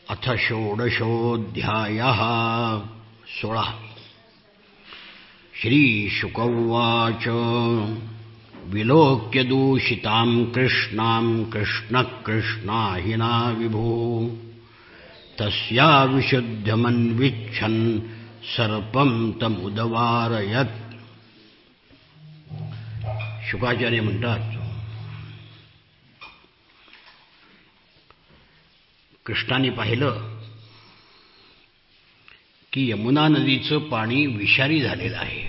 अथ षोडशोऽध्यायः 16 श्रीशुक उवाच विलोक्य दूषितां कृष्णां कृष्णः कृष्णाहिना विभुः तस्या विशुद्धमन्विच्छन् सर्पं तमुदवारयत्. शुकाचार्य म्हणतात, कृष्णाने पाहिलं की यमुना नदीचं पाणी विषारी झालेलं आहे.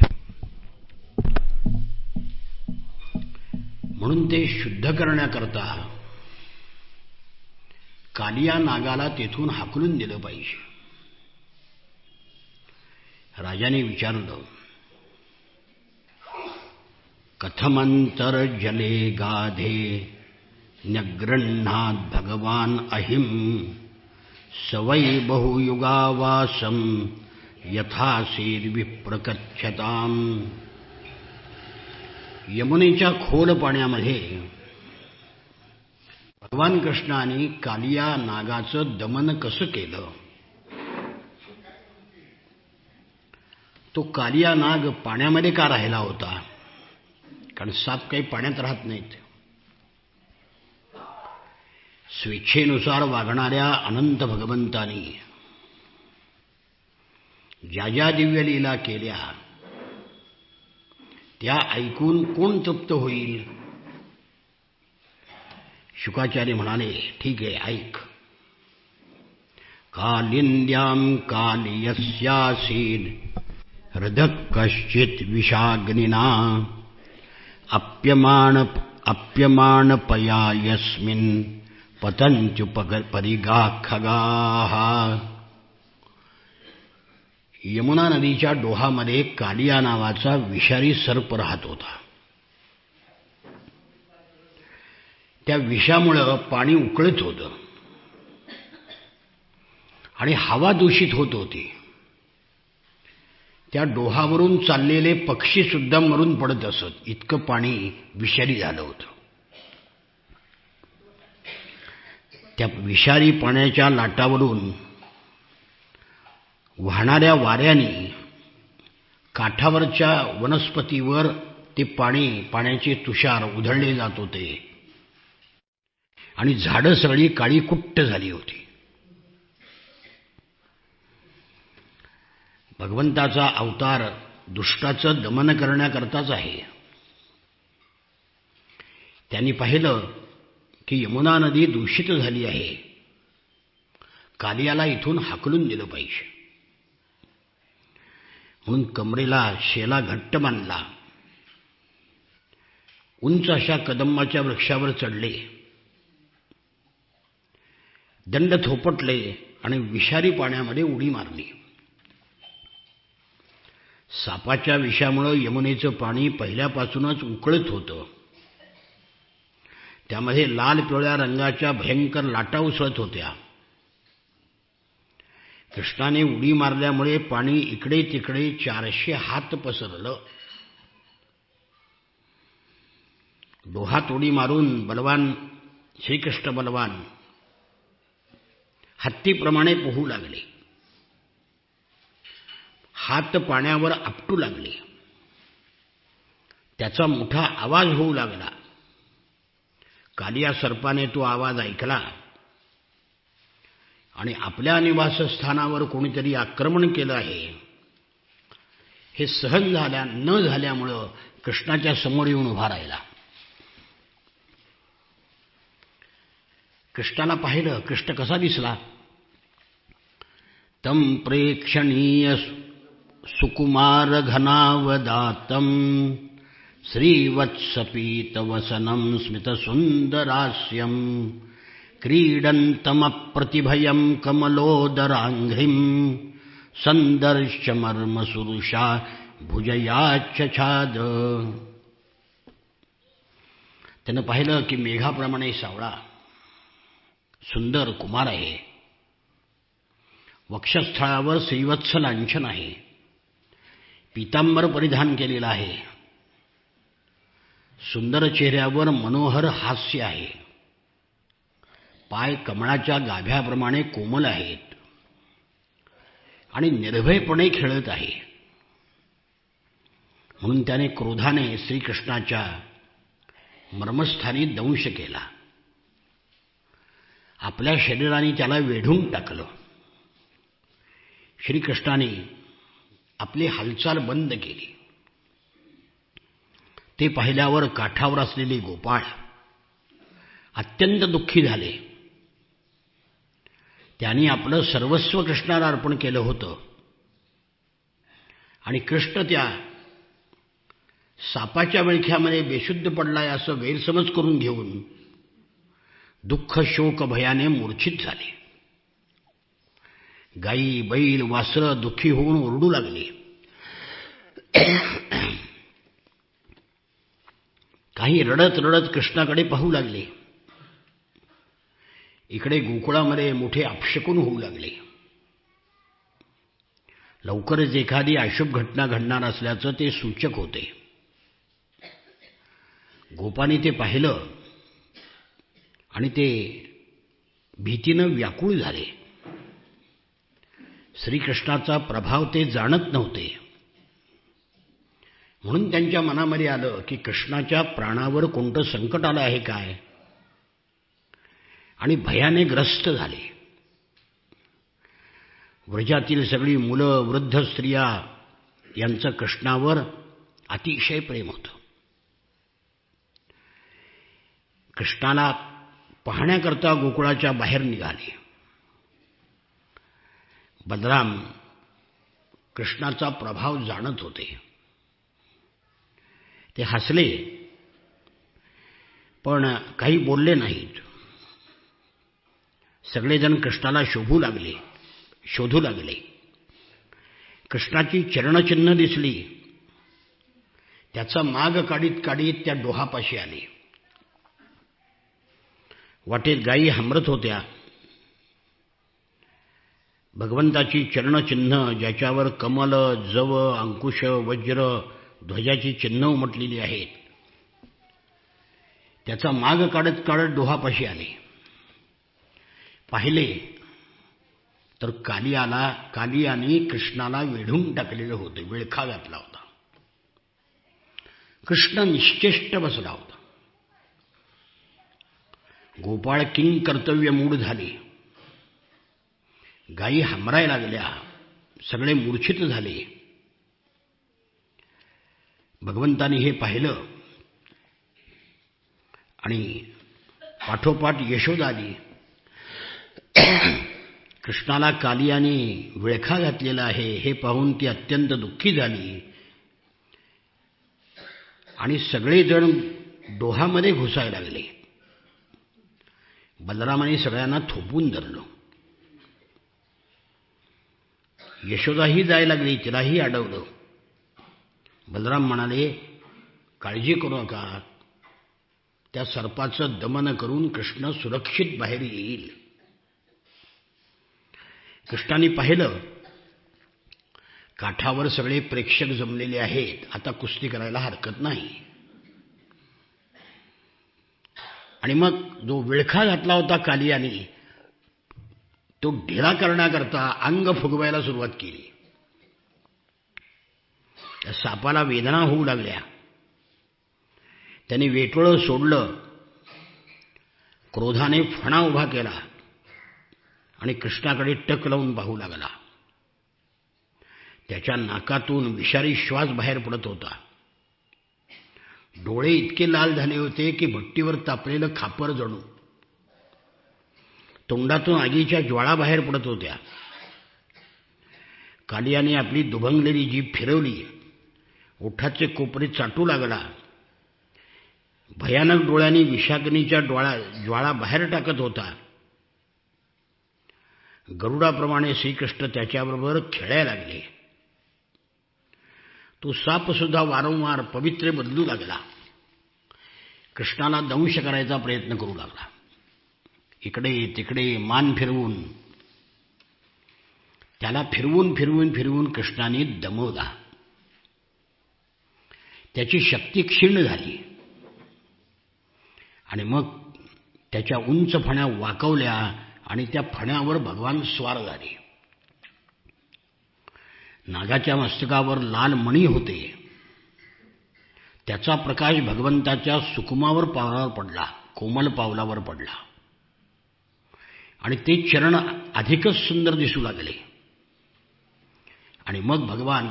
म्हणून ते शुद्ध करण्याकरता कालिया नागाला तेथून हाकलून दिलं पाहिजे. राजाने विचारलं, कथमंतर्जले गाधे न्यगृह्णात् भगवान् अहिं सवै बहुयुगावासं यथासीर्विप्रकथ्यताम्. यमुनेच्या खोल पाण्यामध्ये भगवान कृष्णाने कालिया नागाचं दमन कसं केलं. तो कालिया नाग पाण्यामध्ये का राहिला होता? कारण साप काही पाण्यात राहत नाहीत. स्वेच्छेनुसार वागणाऱ्या अनंत भगवंतानी ज्या ज्या दिव्य लीला केल्या त्या ऐकून कोण तृप्त होईल? शुकाचार्य म्हणाले, ठीक आहे, ऐक. कालिंद्यां कालियस्यासीद हृदः कश्चित् विषाग्निना अप्यमाणपया यस्मिन् पतन्त्युपरिगाः खगाः. यमुना नदीच्या डोहामध्ये कालिया नावाचा विषारी सर्प राहत होता. त्या विषामुळे पाणी उकळत होतं आणि हवा दूषित होत होती. त्या डोहावरून चाललेले पक्षी सुद्धा मरून पडत असत, इतकं पाणी विषारी झालं होतं. त्या विषारी पाण्याच्या लाटावरून वाहणाऱ्या वाऱ्याने काठावरच्या वनस्पतीवर ते पाण्याचे तुषार उधळले जात होते आणि झाडं सगळी काळी कुट्ट झाली होती. भगवंताचा अवतार दुष्टाचं दमन करण्याकरताच आहे. त्यांनी पाहिलं की यमुना नदी दूषित झाली आहे, कालियाला इथून हाकलून दिलं पाहिजे. म्हणून कमरेला शेला घट्ट बांधला, उंच अशा कदंबाच्या वृक्षावर चढले, दंड थोपटले आणि विषारी पाण्यामध्ये उडी मारली. सापाच्या विषामुळे यमुनेचं पाणी पहिल्यापासूनच उकळत होतं. त्यामध्ये लाल पिवळ्या रंगाच्या भयंकर लाटा उसळत होत्या. कृष्णाने उडी मारल्यामुळे पाणी इकडे तिकडे 400 हात पसरलं. डोहात उडी मारून बलवान श्रीकृष्ण बलवान हत्तीप्रमाणे पोहू लागले. हात पाण्यावर आपटू लागले. त्याचा मोठा आवाज होऊ लागला. कालिया सर्पाने तो आवाज ऐकला आणि आपल्या निवासस्थानावर कोणीतरी आक्रमण केलं आहे हे सहन न झाल्यामुळं कृष्णाच्या समोर येऊन उभा राहिला. कृष्णाला पाहिलं. कृष्ण कसा दिसला? तम प्रेक्षणीय सुकुमार घनावदातं श्रीवत्सपीतवसनं स्मितसुन्दरास्यं क्रीडन्तमप्रतिभयं कमलोदराङ्घ्रिं सन्दर्श्यमर्मसुरुषा भुजयाच्छाद. त्यानं पाहिलं की मेघाप्रमाणे सावळा सुंदर कुमार आहे. वक्षस्थळावर श्रीवत्स लांछन आहे. पीतांबर परिधान केलेला आहे. सुंदर चेहऱ्यावर मनोहर हास्य आहे. पाय कमळाच्या गाभ्याप्रमाणे कोमल आहेत आणि निर्भयपणे खेळत आहे. म्हणून त्याने क्रोधाने श्रीकृष्णाच्या मर्मस्थानी दंश केला. आपल्या शरीराने त्याला वेढून टाकलं. श्रीकृष्णाने आपली हालचाल बंद केली. ते पाहिल्यावर काठावर असलेले गोपाळ अत्यंत दुःखी झाले. त्यांनी आपलं सर्वस्व कृष्णाला अर्पण केलं होतं आणि कृष्ण त्या सापाच्या विळख्यामध्ये बेशुद्ध पडलाय असं गैरसमज करून घेऊन दुःख शोक भयाने मूर्छित झाले. गाई बैल वासरं दुःखी होऊन ओरडू लागली. काही रडत रडत कृष्णाकडे पाहू लागले. इकडे गोकुळामध्ये मोठे अपशकुन होऊ लागले. लवकरच एखादी अशुभ घटना घडणार असल्याचं ते सूचक होते. गोपांनी ते पाहिलं आणि ते भीतीनं व्याकुळ झाले. श्रीकृष्णाचा प्रभाव ते जाणत नव्हते. म्हणून त्यांच्या मनामध्ये आलं की कृष्णाच्या प्राणावर कोणतं संकट आलं आहे काय, आणि भयाने ग्रस्त झाले. व्रजातील सगळी मुलं वृद्ध स्त्रिया यांचं कृष्णावर अतिशय प्रेम होतं. कृष्णाला पाहण्याकरता गोकुळाच्या बाहेर निघाले. बलराम कृष्णाचा प्रभाव जाणत होते. ते हसले पण काही बोलले नाहीत. सगळेजण कृष्णाला शोधू लागले. कृष्णाची चरणचिन्ह दिसली. त्याचा माग काढीत काढीत त्या डोहापाशी आले. वाटेत गायी हमरत होत्या. भगवंताची चरणचिन्ह ज्याच्यावर कमल, जव, अंकुश, वज्र, ध्वजाची चिन्ह उमटलेली आहेत, त्याचा माग काढत काढत डोहापाशी आले. पाहिले तर कालियाने कृष्णाला वेढून टाकलेलं होतं. विळखा घातला होता. कृष्ण निश्चेष्ट बसला होता. गोपाळ किंग कर्तव्य मूढ झाले. गायी हमरायला लागल्या. सगळे मूर्छित झाले. भगवंतानी हे पाहिलं आणि पाठोपाठ यशोदा आली. कृष्णाला कालियाने विळखा घातलेला आहे हे पाहून ती अत्यंत दुःखी झाली आणि सगळेजण डोहामध्ये घुसायला लागले. बलरामाने सगळ्यांना थोपून धरलं. यशोदाही जायला लागली. तिलाही अडवलं. बलराम म्हणाले, काळजी करू नका. त्या सर्पाचं दमन करून कृष्ण सुरक्षित बाहेर येईल. कृष्णाने पाहिलं काठावर सगळे प्रेक्षक जमलेले आहेत. आता कुस्ती करायला हरकत नाही. आणि मग जो विळखा घातला होता कालियाने, तो ढिला करण्याकरता अंग फुगवायला सुरुवात केली. त्या सापाला वेदना होऊ लागल्या. त्याने वेटोळं सोडलं. क्रोधाने फणा उभा केला आणि कृष्णाकडे टक लावून पाहू लागला. त्याच्या नाकातून विषारी श्वास बाहेर पडत होता. डोळे इतके लाल झाले होते की भट्टीवर तापलेलं खापर जणू. तोंडातून आगीच्या ज्वाळा बाहेर पडत होत्या. कालियाने आपली दुभंगलेली जीभ फिरवली. ओठाचे कोपरे चाटू लागला. भयानक डोळ्यांनी विषाग्नीच्या ज्वाळा बाहेर टाकत होता. गरुडाप्रमाणे श्रीकृष्ण त्याच्याबरोबर खेळायला लागले. तो सापसुद्धा वारंवार पवित्रे बदलू लागला. कृष्णाला दंश करायचा प्रयत्न करू लागला. इकडे तिकडे मान फिरवून त्याला फिरवून कृष्णाने दमवला. त्याची शक्ती क्षीण झाली आणि मग त्याच्या उंच फण्या वाकवल्या आणि त्या फण्यावर भगवान स्वार झाले. नागाच्या मस्तकावर लाल मणी होते. त्याचा प्रकाश भगवंताच्या सुकुमावर पावलावर पडला, कोमल पावलावर पडला आणि ते चरण अधिकच सुंदर दिसू लागले. आणि मग भगवान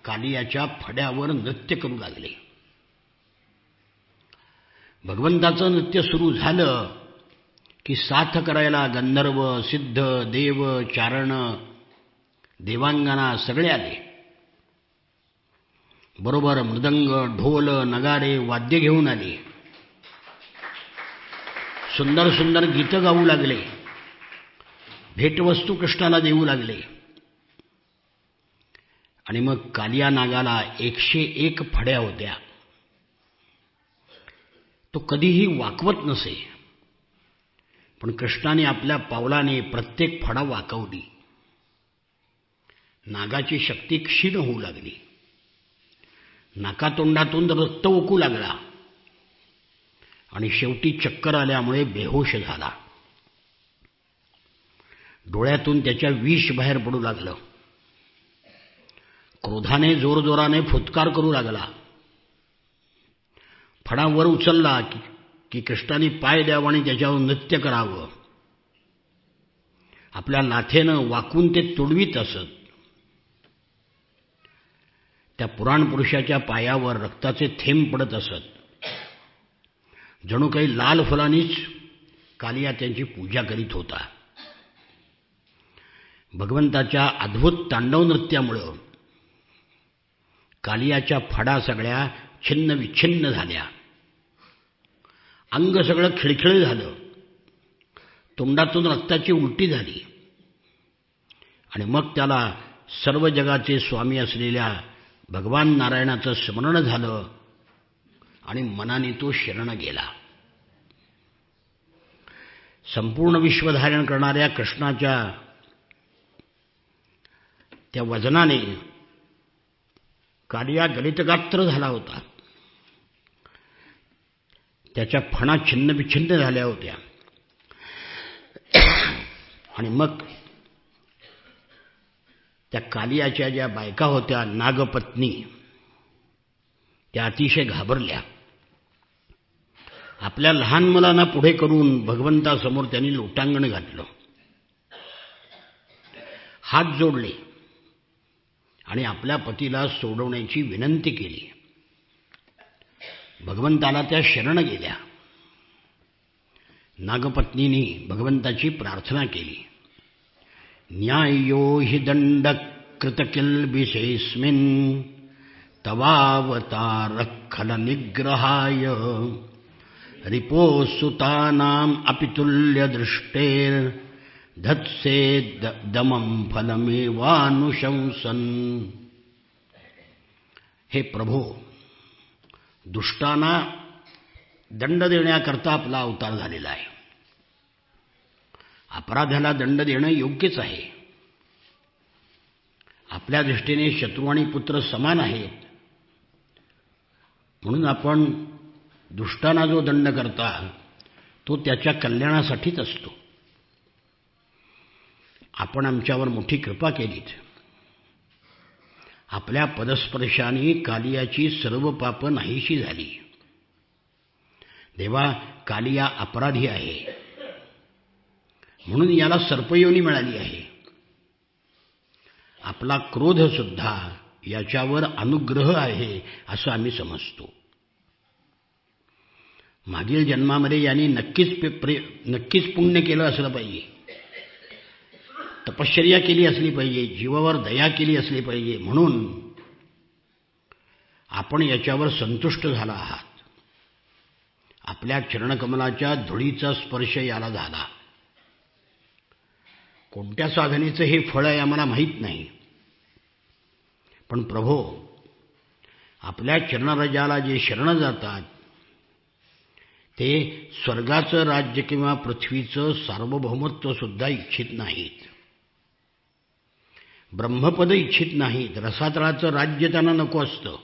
कालियाच्या फड्यावर नृत्य करू लागले. भगवंताचं नृत्य सुरू झालं की साथ करायला गंधर्व, सिद्ध, देव, चारण, देवांगना सगळे आले. बरोबर मृदंग, ढोल, नगारे, वाद्य घेऊन आले. सुंदर सुंदर गीतं गाऊ लागले. भेटवस्तू कृष्णाला देऊ लागले. आणि मग कालिया नागाला 101 फड्या होत्या. तो कधीही वाकवत नसे, पण कृष्णाने आपल्या पावलाने प्रत्येक फडा वाकवली. नागाची शक्ती क्षीण होऊ लागली. नाकातोंडातून रक्त ओकू लागला आणि शेवटी चक्कर आल्यामुळे बेहोश झाला. डोळ्यातून त्याच्या विष बाहेर पडू लागलं. क्रोधाने जोरजोराने फुत्कार करू लागला. फडा वर उचलला की कृष्णाने पाय द्यावा आणि त्याच्यावर नृत्य करावं. आपल्या लाथेनं वाकून ते तुडवीत असत. त्या पुराण पुरुषाच्या पायावर रक्ताचे थेंब पडत असत. जणू काही लाल फुलांनीच कालिया त्यांची पूजा करीत होता. भगवंताच्या अद्भुत तांडव नृत्यामुळं कालियाच्या फडा सगळ्या छिन्न विच्छिन्न झाल्या. अंग सगळं खिळखिळ झालं. तोंडातून रक्ताची उलटी झाली. आणि मग त्याला सर्व जगाचे स्वामी असलेल्या भगवान नारायणाचं स्मरण झालं आणि मनाने तो शरण गेला. संपूर्ण विश्व धारण करणाऱ्या कृष्णाच्या त्या वजनाने कालिया गलितगात्र झाला होता. त्याच्या फणा छिन्नविच्छिन्न झाल्या होत्या. आणि मग त्या कालियाच्या ज्या बायका होत्या नागपत्नी, त्या अतिशय घाबरल्या. आपल्या लहान मुलांना पुढे करून भगवंतासमोर त्यांनी लोटांगण घातलं, हात जोडले आणि आपल्या पतीला सोडवण्याची विनंती केली. भगवंताला त्या शरण गेल्या. नागपत्नींनी भगवंताची प्रार्थना केली. न्यायो हि दंड कृतकिल्बिषेऽस्मिन् तवावतार खल निग्रहाय रिपोसुतानाम् अपि तुल्य दृष्टेर धत्से दमं फलमेवानुशंसन. हे प्रभो, दुष्टांना दंड देण्याकरता आपला अवतार झालेला आहे. अपराधाला दंड देणं योग्यच आहे. आपल्या दृष्टीने शत्रू आणि पुत्र समान आहेत, म्हणून आपण दुष्टांना जो दंड करता तो त्याच्या कल्याणासाठीच असतो. आपण आमच्यावर मोठी कृपा केलीत. आपल्या पदस्पर्शाने कालियाची सर्व पापं नाहीशी झाली. देवा, कालिया अपराधी आहे, म्हणून याला सर्पयोनी मिळाली आहे. आपला क्रोध सुद्धा याच्यावर अनुग्रह आहे असं आम्ही समजतो. मागील जन्मामध्ये यांनी नक्कीच पुण्य केलं असलं पाहिजे, तपश्चर्या केली असली पाहिजे, जीवावर दया केली असली पाहिजे, म्हणून आपण याच्यावर संतुष्ट झाला आहात. आपल्या चरणकमलाच्या धुळीचा स्पर्श याला झाला. कोणत्या साधनेचं हे फळ आहे आम्हाला माहीत नाही, पण प्रभो, आपल्या चरणरजाला जे शरण जातात ते स्वर्गाचं राज्य किंवा पृथ्वीचं सार्वभौमत्व सुद्धा इच्छित नाहीत, ब्रह्मपद इच्छित नाहीत, रसातळाचं राज्य त्यांना नको असतं,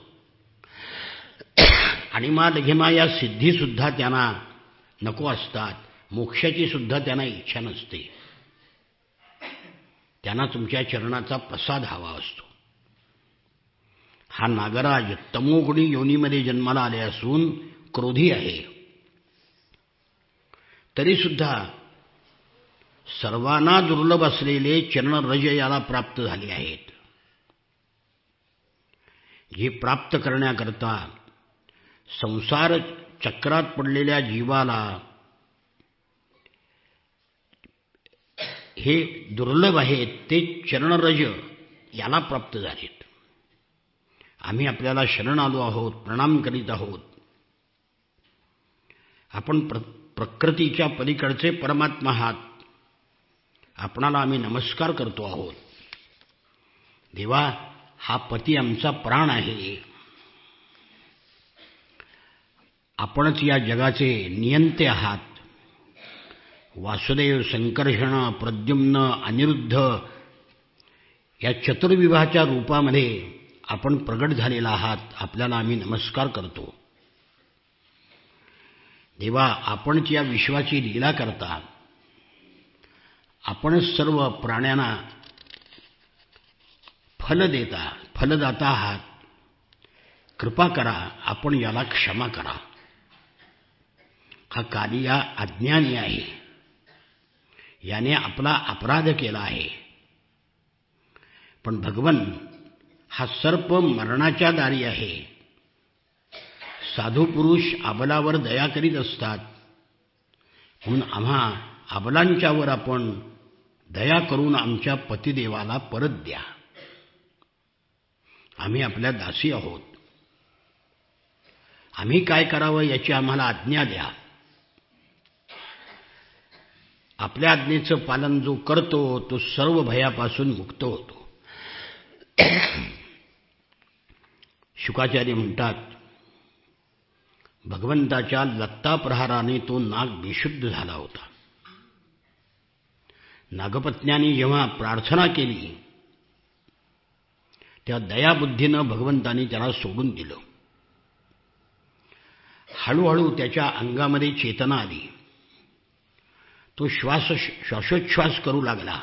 आणि मा लघिमा या सिद्धीसुद्धा त्यांना नको असतात. मोक्षाची सुद्धा त्यांना इच्छा नसते. त्यांना तुमच्या चरणाचा प्रसाद हवा असतो. हा नागराज तमोगुणी योनीमध्ये जन्माला आले असून क्रोधी आहे, तरी सुद्धा सर्वांना दुर्लभ असलेले चरणरज याला प्राप्त झाले आहेत. जे प्राप्त करण्याकरता संसार चक्रात पडलेल्या जीवाला हे दुर्लभ आहेत, ते चरणरज याला प्राप्त झालेत. आम्ही आपल्याला शरण आलो आहोत, प्रणाम करीत आहोत. आपण प्रकृतीच्या पलीकडचे परमात्मा आहात, आपणाला आम्ही नमस्कार करतो आहोत. देवा, हा पती आमचा प्राण आहे. आपणच या जगाचे नियंते आहात. वासुदेव, संकर्षण, प्रद्युम्न, अनिरुद्ध या चतुर्विवाहाच्या रूपामध्ये आपण प्रगट झालेला आहात. आपल्याला आम्ही नमस्कार करतो. देवा, आपणच या विश्वाची लीला करता. आपणच सर्व प्राण्यांना फलदाता आहात. कृपा करा, आपण याला क्षमा करा. हा कालिया अज्ञानी आहे, याने आपला अपराध केला आहे. पण भगवन, हा सर्प मरणाच्या दारी आहे. साधू पुरुष अबलावर दया करीत असतात, म्हणून आम्हा अबलांच्यावर आपण दया करून आमच्या पतिदेवाला परत द्या. आम्ही आपल्या दासी आहोत. आम्ही काय करावं याची आम्हाला आज्ञा द्या. आपल्या आज्ञेचं पालन जो करतो तो सर्व भयापासून मुक्त होतो. शुकाचार्य म्हणतात, भगवंताच्या लत्ता प्रहाराने तो नाग बेशुद्ध झाला होता. नागपत्न्यांनी जेव्हा प्रार्थना केली त्या दयाबुद्धीनं भगवंतांनी त्याला सोडून दिलं. हळूहळू त्याच्या अंगामध्ये चेतना आली. तो श्वासोच्छ्वास करू लागला.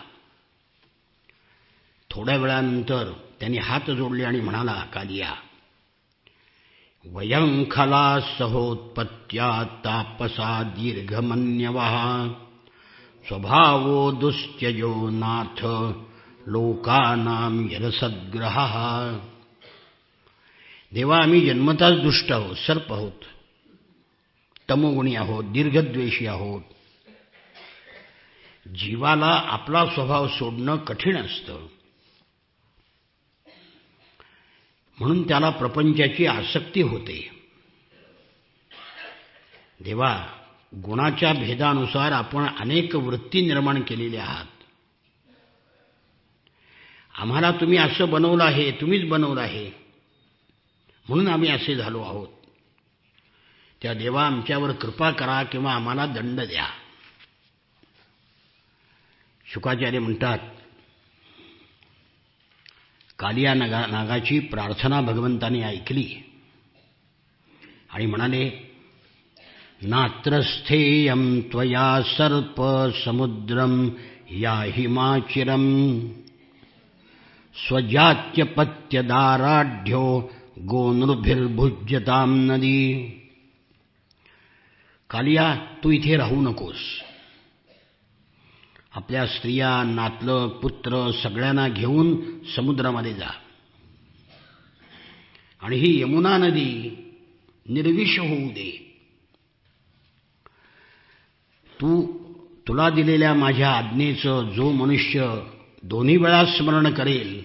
थोड्या वेळानंतर त्यांनी हात जोडले आणि म्हणाला, कालिया, वयं खला सहोत्पत्त्या तापसा दीर्घमन्यवः स्वभावो दुस्त्यजो नाथ लोकानां यदसद्ग्रहः. देवा, आम्ही जन्मताच दुष्ट आहोत, सर्प आहोत, तमोगुणी आहोत, दीर्घद्वेषी आहोत. जीवाला आपला स्वभाव सोडणं कठीण असतं, म्हणून त्याला प्रपंचाची आसक्ती होते. देवा, गुणाच्या भेदानुसार आपण अनेक वृत्ती निर्माण केलेल्या आहात. आम्हाला तुम्ही असं बनवलं आहे, तुम्हीच बनवलं आहे, म्हणून आम्ही असे झालो आहोत. त्या देवा, आमच्यावर कृपा करा किंवा आम्हाला दंड द्या. शुकाचार्य म्हणतात, कालिया नागाची प्रार्थना भगवंताने ऐकली आणि म्हणाले, नात्र स्थेयं त्वया सर्प समुद्रम याहिमाचिरम स्वजात्यपत्यदाराढ्यो गोनृभिर्भुज्यतां नदी. कालिया, तू इथे राहू नकोस. आपल्या स्त्रिया, नातलग, पुत्र सगळ्यांना घेऊन समुद्रामध्ये जा आणि ही यमुना नदी निर्विष होऊ दे. तुला दिलेल्या माझ्या आज्ञेचं जो मनुष्य दोन्ही वेळा स्मरण करेल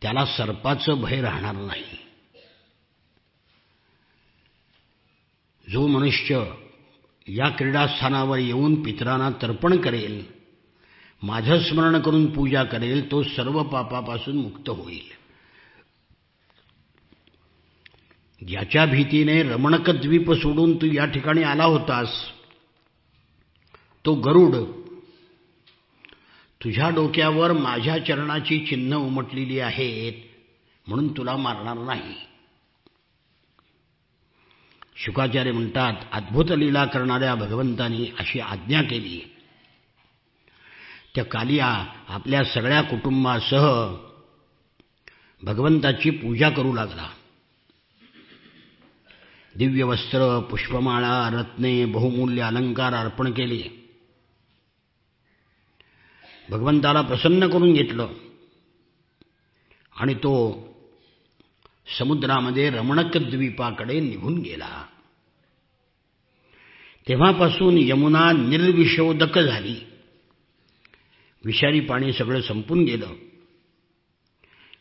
त्याला सर्पाचं भय राहणार नाही. जो मनुष्य या क्रीडास्थानावर येऊन पितरांना तर्पण करेल, माझं स्मरण करून पूजा करेल, तो सर्व पापापासून मुक्त होईल. ज्याच्या भीतीने रमणक द्वीप सोडून तू या ठिकाणी आला होतास, तो गरुड तुझ्या डोक्यावर माझ्या चरणाची चिन्ह उमटलेली आहेत म्हणून तुला मारणार नाही. शुकाचार्य म्हणतात, अद्भुत लीला करणाऱ्या भगवंतांनी अशी आज्ञा केली. त्या कालिया आपल्या सगळ्या कुटुंबासह भगवंताची पूजा करू लागला. दिव्य वस्त्र, पुष्पमाळा, रत्ने, बहुमूल्य अलंकार अर्पण केले. भगवंताला प्रसन्न करून घेतलं आणि तो समुद्रामध्ये रमणक द्वीपाकडे निघून गेला. तेव्हापासून यमुना निर्विषोदक झाली. विषारी पाणी सगळं संपून गेलं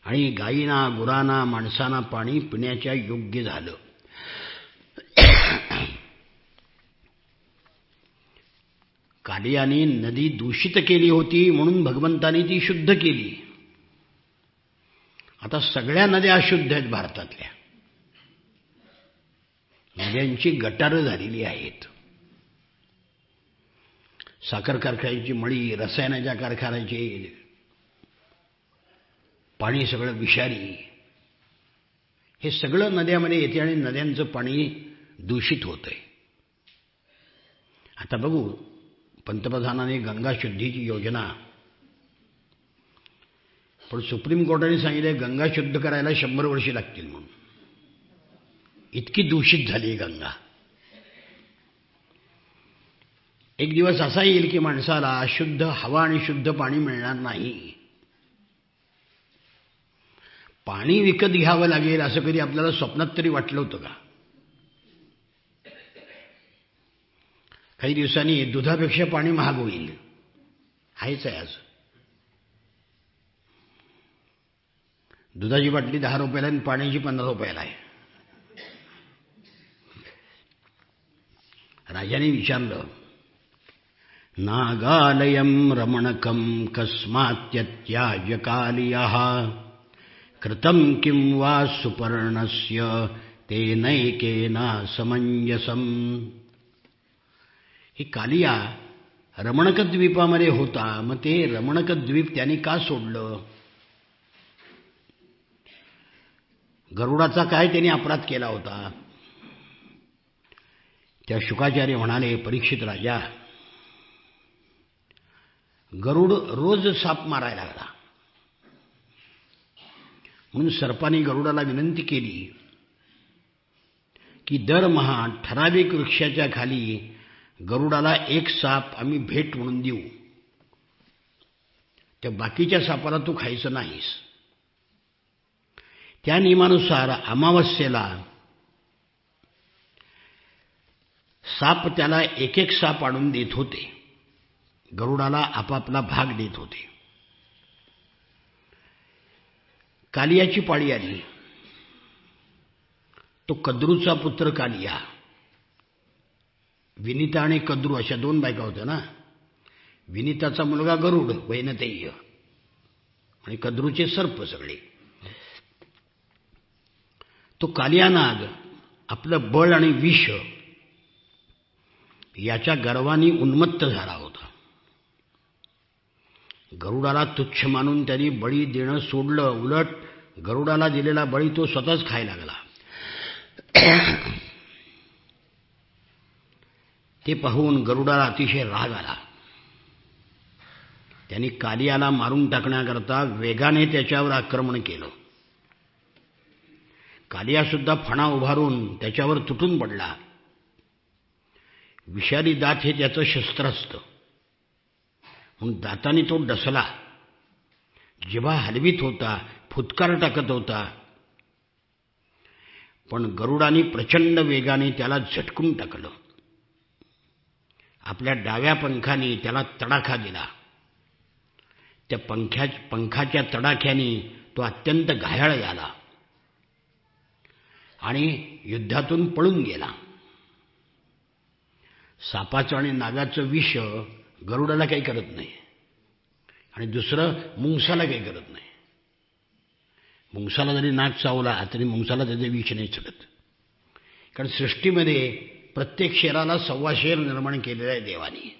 आणि गायींना, गुरांना, माणसांना पाणी पिण्याच्या योग्य झालं. कालियाने नदी दूषित केली होती म्हणून भगवंतानी ती शुद्ध केली. आता सगळ्या नद्या अशुद्ध आहेत भारतातल्या. नद्यांची गटारं झालेली आहेत. साखर कारखान्याची मळी, रसायनाच्या कारखान्याचे पाणी सगळं विषारी, हे सगळं नद्यामध्ये येते आणि नद्यांचं पाणी दूषित होतंय. आता बघू, पंतप्रधानांनी गंगा शुद्धीची योजना, पण सुप्रीम कोर्टाने सांगितलं गंगा शुद्ध करायला 100 वर्षे लागतील म्हणून. इतकी दूषित झाली गंगा. एक दिवस असा येईल की माणसाला शुद्ध हवा आणि शुद्ध पाणी मिळणार नाही. पाणी विकत घ्यावं लागेल असं कधी आपल्याला स्वप्नात तरी वाटलं होतं का? काही दिवसांनी दुधापेक्षा पाणी महाग होईल. आहेच आहे आज. दुधाची बाटली 10 रुपयाला आणि पाण्याची 15 रुपयाला आहे. राजाने विचारलं, नागालयम रमणकम कस्मात्यत्याज्य कालियः कृतं किं वा सुपर्णस्य तेनैकेना समंजसम. ही कालिया रमणक द्वीपामध्ये होता, मग ते रमणक द्वीप त्यांनी का सोडलं? गरुडाचा काय त्यांनी अपराध केला होता? त्या शुकाचार्य म्हणाले, परीक्षित राजा, गरुड रोज साप मारायला लागला. म्हणून सर्पाने गरुडाला विनंती केली की दरमहा ठराविक वृक्षाच्या खाली गरुडाला एक साप आम्ही भेट म्हणून देऊ. त्या बाकीच्या सापाला तू खायचं नाहीस. त्या नियमानुसार अमावस्येला साप त्याला एक एक साप आणून देत होते. गरुडाला आपापला भाग देत होते. कालियाची पाळी आली. तो कद्रूचा पुत्र कालिया, विनिता आणि कद्रू अशा 2 बायका होत्या ना. विनिताचा मुलगा गरुड वैनतेय आणि कद्रूचे सर्प सगळे. तो कालिया नाग आपलं बळ आणि विष याच्या गर्वाने उन्मत्त झाला होता. गरुडाला तुच्छ मानून त्यांनी बळी देणं सोडलं. उलट गरुडाला दिलेला बळी तो स्वतःच खायला लागला. ते पाहून गरुडाला अतिशय राग आला. त्यांनी कालियाला मारून टाकण्याकरता वेगाने त्याच्यावर आक्रमण केलं. कालियासुद्धा फणा उभारून त्याच्यावर तुटून पडला. विषारी दात हे त्याचं शस्त्र असतं म्हणून दाताने तो डसला. जिभा हलवीत होता, फुतकार टाकत होता, पण गरुडाने प्रचंड वेगाने त्याला झटकून टाकलं. आपल्या डाव्या पंखाने त्याला तडाखा दिला. त्या पंखाच्या तडाख्याने तो अत्यंत घायाळ झाला आणि युद्धातून पळून गेला. सापाचं आणि नागाचं विष गरुडाला काही करत नाही आणि दुसरं मुंगसाला काही करत नाही. मुंगसाला जरी नाग चावला तरी मुंगसाला त्याचे विष नाही चढत. कारण सृष्टीमध्ये प्रत्येक शेराला 1.25 शेर निर्माण केलेला आहे देवाने.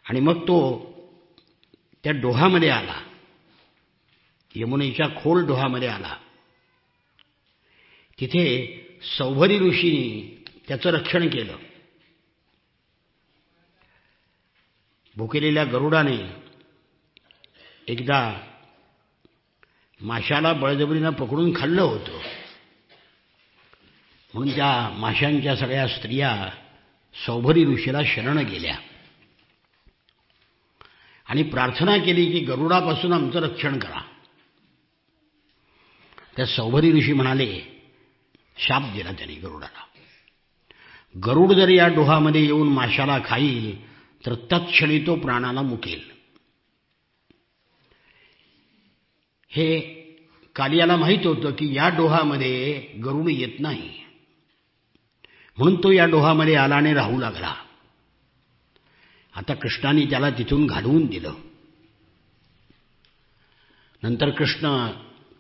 आणि मग तो त्या डोहामध्ये आला, यमुनेच्या खोल डोहामध्ये आला. तिथे सौभरी ऋषींनी त्याचं रक्षण केलं. भुकेलेल्या गरुडाने एकदा माशाला बळजबरीनं पकडून खाल्लं होतं. म्हणून त्या माशांच्या सगळ्या स्त्रिया सौभरी ऋषीला शरण गेल्या आणि प्रार्थना केली की गरुडापासून आमचं रक्षण करा. त्या सौभरी ऋषी म्हणाले, शाप दिला त्यांनी गरुडाला, गरुड जर या डोहामध्ये येऊन माशाला खाईल तर तत्क्षणी तो प्राणाला मुकेल. हे कालियाला माहीत होतं की या डोहामध्ये गरुड येत नाही, म्हणून तो या डोहामध्ये आला आणि राहू लागला. आता कृष्णाने त्याला तिथून घालवून दिलं. नंतर कृष्ण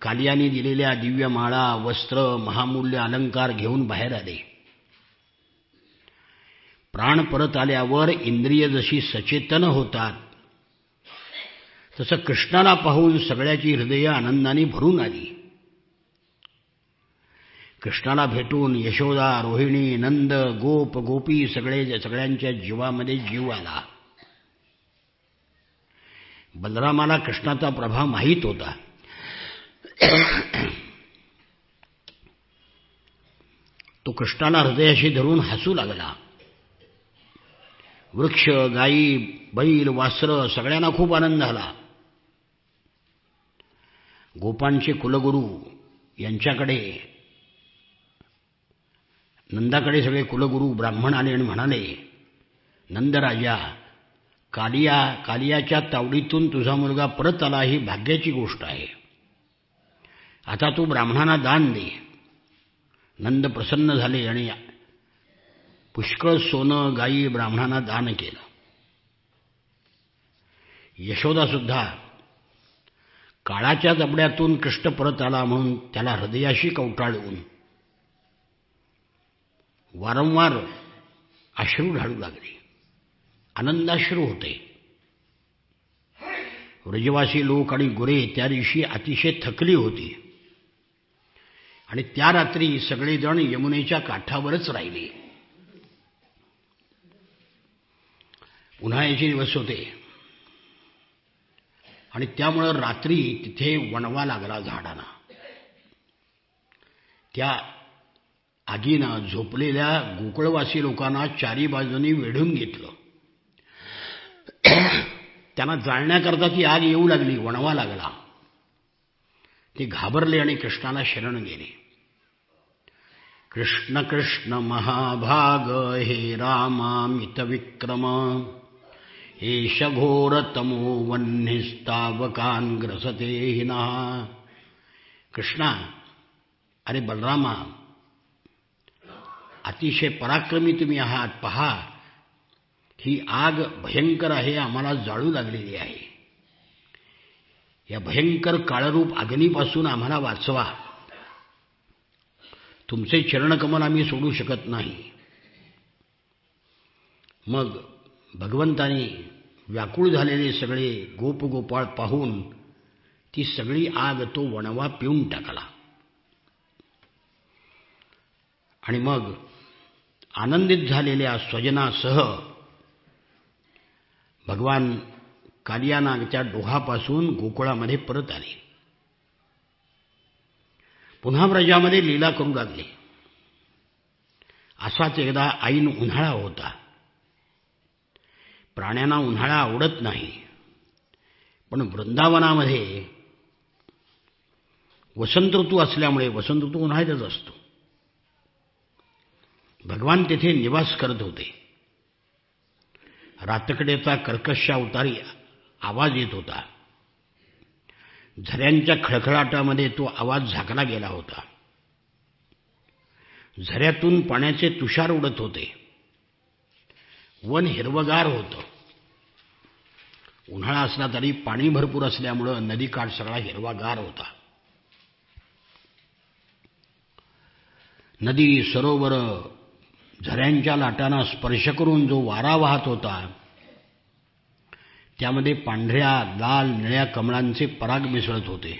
कालियाने दिलेल्या दिव्य माळा, वस्त्र, महामूल्य अलंकार घेऊन बाहेर आले. प्राण परत आल्यावर इंद्रिय जशी सचेतन होतात तसं कृष्णाला पाहून सगळ्याची हृदय आनंदाने भरून आली. कृष्णाला भेटून यशोदा, रोहिणी, नंद, गोप, गोपी सगळ्यांच्या जीवामध्ये जीव आला. बलरामाला कृष्णाचा प्रभाव माहीत होता. तो कृष्णाला हृदयाशी धरून हसू लागला. वृक्ष, गायी, बैल, वासरं सगळ्यांना खूप आनंद झाला. गोपांचे कुलगुरू यांच्याकडे, नंदाकडे सगळे कुलगुरू ब्राह्मण आले आणि म्हणाले, नंदराजा, कालियाच्या तावडीतून तुझा मुलगा परत आला ही भाग्याची गोष्ट आहे. आता तू ब्राह्मणांना दान दे. नंद प्रसन्न झाले आणि पुष्कळ सोनं, गायी ब्राह्मणांना दान केलं. यशोदासुद्धा काळाच्या जबड्यातून कृष्ण परत आला म्हणून त्याला हृदयाशी कवटाळून वारंवार अश्रू ढाळू लागले. आनंदाश्रू होते. व्रजवासी लोक आणि गुरे त्या दिवशी अतिशय थकली होती आणि त्या रात्री सगळेजण यमुनेच्या काठावरच राहिले. उन्हाळ्याचे दिवस होते आणि त्यामुळं रात्री तिथे वणवा लागला झाडांना. त्या आगीनं झोपलेल्या गोकुळवासी लोकांना चारी बाजूनी वेढून घेतलं. त्यांना जाळण्याकरता ती आग येऊ लागली, वणवा लागला. ते घाबरले आणि कृष्णाला शरण गेले. कृष्ण कृष्ण महाभाग हे रामामित विक्रम एष घोरतमो वह्निस्तावकान् ग्रसते हिनः. कृष्णा, अरे बलरामा, अतिशय पराक्रमी तुम्ही आहात. पहा, ही आग भयंकर आहे, आम्हाला जाळू लागलेली आहे. या भयंकर काळरूप अग्नीपासून आम्हाला वाचवा. तुमचे चरणकमल आम्ही सोडू शकत नाही. मग भगवंतानी व्याकुळ झालेले सगळे गोपगोपाळ पाहून ती सगळी आग तो वणवा पिऊन टाकला. आणि मग आनंदित झालेल्या स्वजनासह भगवान कालियानागच्या डोहापासून गोकुळामध्ये परत आले. पुन्हा व्रजामध्ये लीला करू लागले. असाच एकदा ऐन उन्हाळा होता. प्राण्यांना उन्हाळा आवडत नाही, पण वृंदावनामध्ये वसंत ऋतू असल्यामुळे, वसंत ऋतू उन्हाळ्यातच असतो, भगवान तेथे निवास करत होते. रातकडेचा कर्कश अवतारी आवाज येत होता. झऱ्यांच्या खळखळाटामध्ये तो आवाज झाकला गेला होता. झऱ्यातून पाण्याचे तुषार उडत होते. वन हिरवगार होतं. उन्हाळा असला तरी पाणी भरपूर असल्यामुळं नदीकाठ सगळा हिरवागार होता. नदी, सरोवर, झऱ्यांच्या लाटांना स्पर्श करून जो वारा वाहत होता त्यामध्ये पांढऱ्या, लाल, निळ्या कमळांचे पराग मिसळत होते.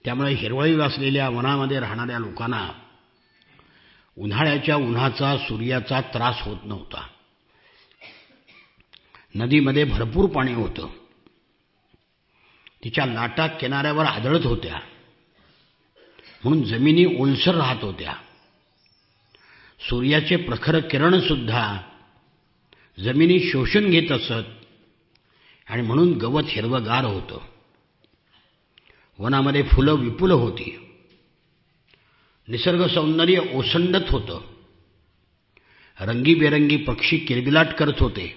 त्यामुळे हिरवळी असलेल्या वनामध्ये राहणाऱ्या लोकांना उन्हाळ्याच्या उन्हाचा, सूर्याचा त्रास होत नव्हता. नदीमध्ये भरपूर पाणी होतं. तिच्या लाटा किनाऱ्यावर आदळत होत्या, म्हणून जमिनी ओलसर राहत होत्या. सूर्याचे प्रखर किरणसुद्धा जमिनी शोषून घेत असत आणि म्हणून गवत हिरवंगार होतं. वनामध्ये फुलं विपुल होती. निसर्ग सौंदर्य ओसंडत होतं. रंगीबेरंगी पक्षी किलबिलाट करत होते.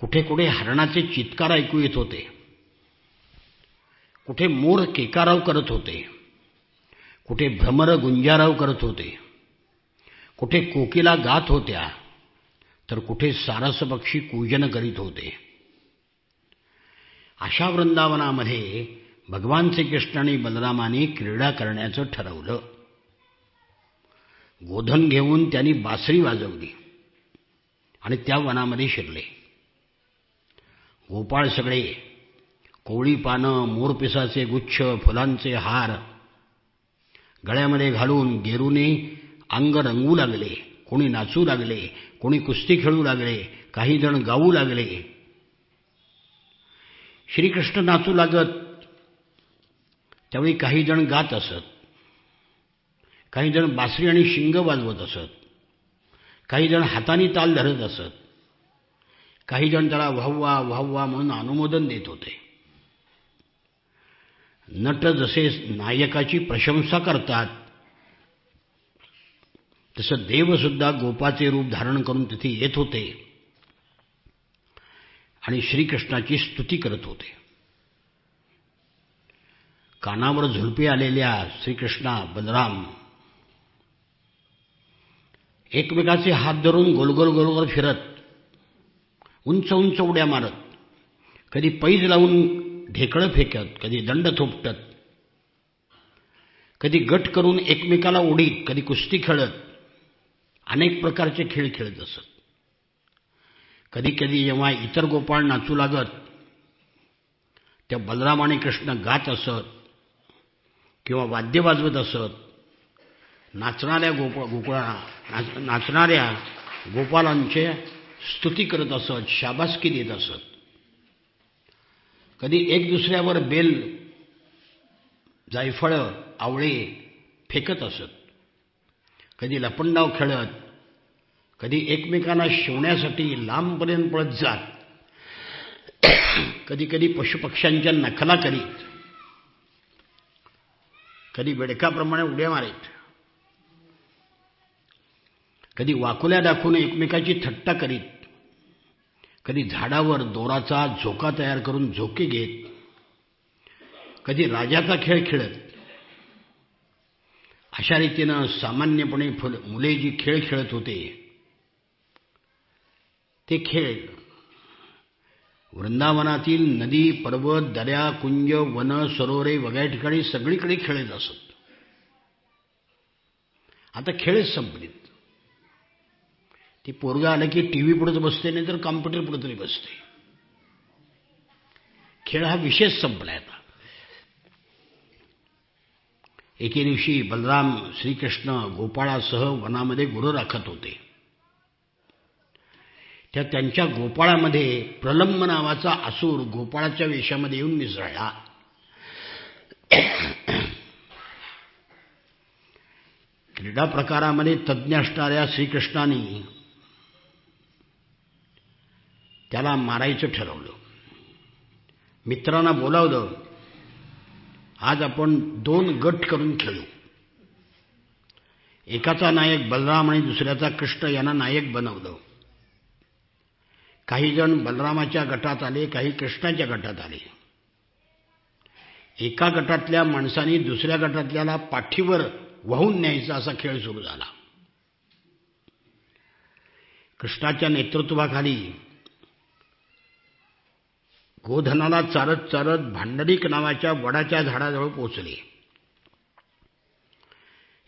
कुठे कुठे हरणाचे चित्कार ऐकू येत होते. कुठे मोर केकाराव करत होते. कुठे भ्रमर गुंजाराव करत होते. कुठे कोकिला गात होत्या, तर कुठे सारस पक्षी कूजन करीत होते. अशा वृंदावनामध्ये भगवान श्रीकृष्ण आणि बलरामाने क्रीडा करण्याचं ठरवलं. गोधन घेऊन त्यांनी बासरी वाजवली आणि त्या वनामध्ये शिरले. गोपाळ सगळे कोवळी पानं, मोरपिसाचे गुच्छ, फुलांचे हार गळ्यामध्ये घालून गेरूने अंग रंगू लागले. कोणी नाचू लागले, कोणी कुस्ती खेळू लागले, काही जण गाऊ लागले. श्रीकृष्ण नाचू लागत त्यावेळी काही जण गात असत, काही जण बासरी आणि शिंग वाजवत असत, काही जण हाताने ताल धरत असत, काही जण त्याला वाहवा वाहवा म्हणून अनुमोदन देत होते. नट जसे नायकाची प्रशंसा करतात, तसं देवसुद्धा गोपाचे रूप धारण करून तिथे येत होते आणि श्रीकृष्णाची स्तुती करत होते. कानावर झुलपे आलेल्या श्रीकृष्णा बलराम एकमेकाचे हात धरून गोलगोल गोलगोल फिरत, उंच उंच उड्या मारत, कधी पैज लावून ढेकळं फेकत, कधी दंड थोपटत, कधी गट करून एकमेकाला उडीत, कधी कुस्ती खेळत, अनेक प्रकारचे खेळ खेळत असत. कधी कधी जेव्हा इतर गोपाळ नाचू लागत, त्या बलराम आणि कृष्ण गात असत किंवा वाद्य वाजवत असत. नाचणाऱ्या गोपालांचे स्तुती करत असत, शाबासकी देत असत. कधी एक दुसऱ्यावर बेल, जायफळ, आवळे फेकत असत. कधी लपंडाव खेळत, कधी एकमेकांना शिवण्यासाठी लांबपर्यंत पळत जात, कधी कधी पशुपक्ष्यांच्या नखला करीत, कधी बेडकाप्रमाणे उड्या मारीत, कधी वाकुल्या दाखवून एकमेकाची थट्टा करीत, कधी झाडावर दोराचा झोका तयार करून झोके घेत, कधी राजाचा खेळ खेळत. अशा रीतीनं सामान्यपणे मुले जी खेळ खेळत होते ते खेळ वृंदावनातील नदी, पर्वत, दऱ्या, कुंज, वन, सरोवरे वगैरे ठिकाणी सगळीकडे खेळत असत. आता खेळच संपलीत. ती पोरगं आलं की टीव्ही पुढेच बसते, नाही तर कॉम्प्युटर पुढे तरी बसते. खेळ हा विशेष संपलाय आता. एके दिवशी बलराम श्रीकृष्ण गोपाळासह वनामध्ये गुरं राखत होते. त्यांच्या गोपाळामध्ये प्रलंब नावाचा असुर गोपाळाच्या वेशामध्ये येऊन मिसळला. क्रीडा प्रकारामध्ये तज्ज्ञ असणाऱ्या श्रीकृष्णाने त्याला मारायचं ठरवलं. मित्रांना बोलावलं, आज आपण 2 गट करून खेळू. एकाचा नायक बलराम आणि दुसऱ्याचा कृष्ण यांना नायक बनवलं. काही जण बलरामाच्या गटात आले, काही कृष्णाच्या गटात आले. एका गटातल्या माणसांनी दुसऱ्या गटातल्याला पाठीवर वाहून न्यायचा असा खेळ सुरू झाला. कृष्णाच्या नेतृत्वाखाली गोधनाला चारत चारत भांडलिक नावाच्या वडाच्या झाडाजवळ पोचले.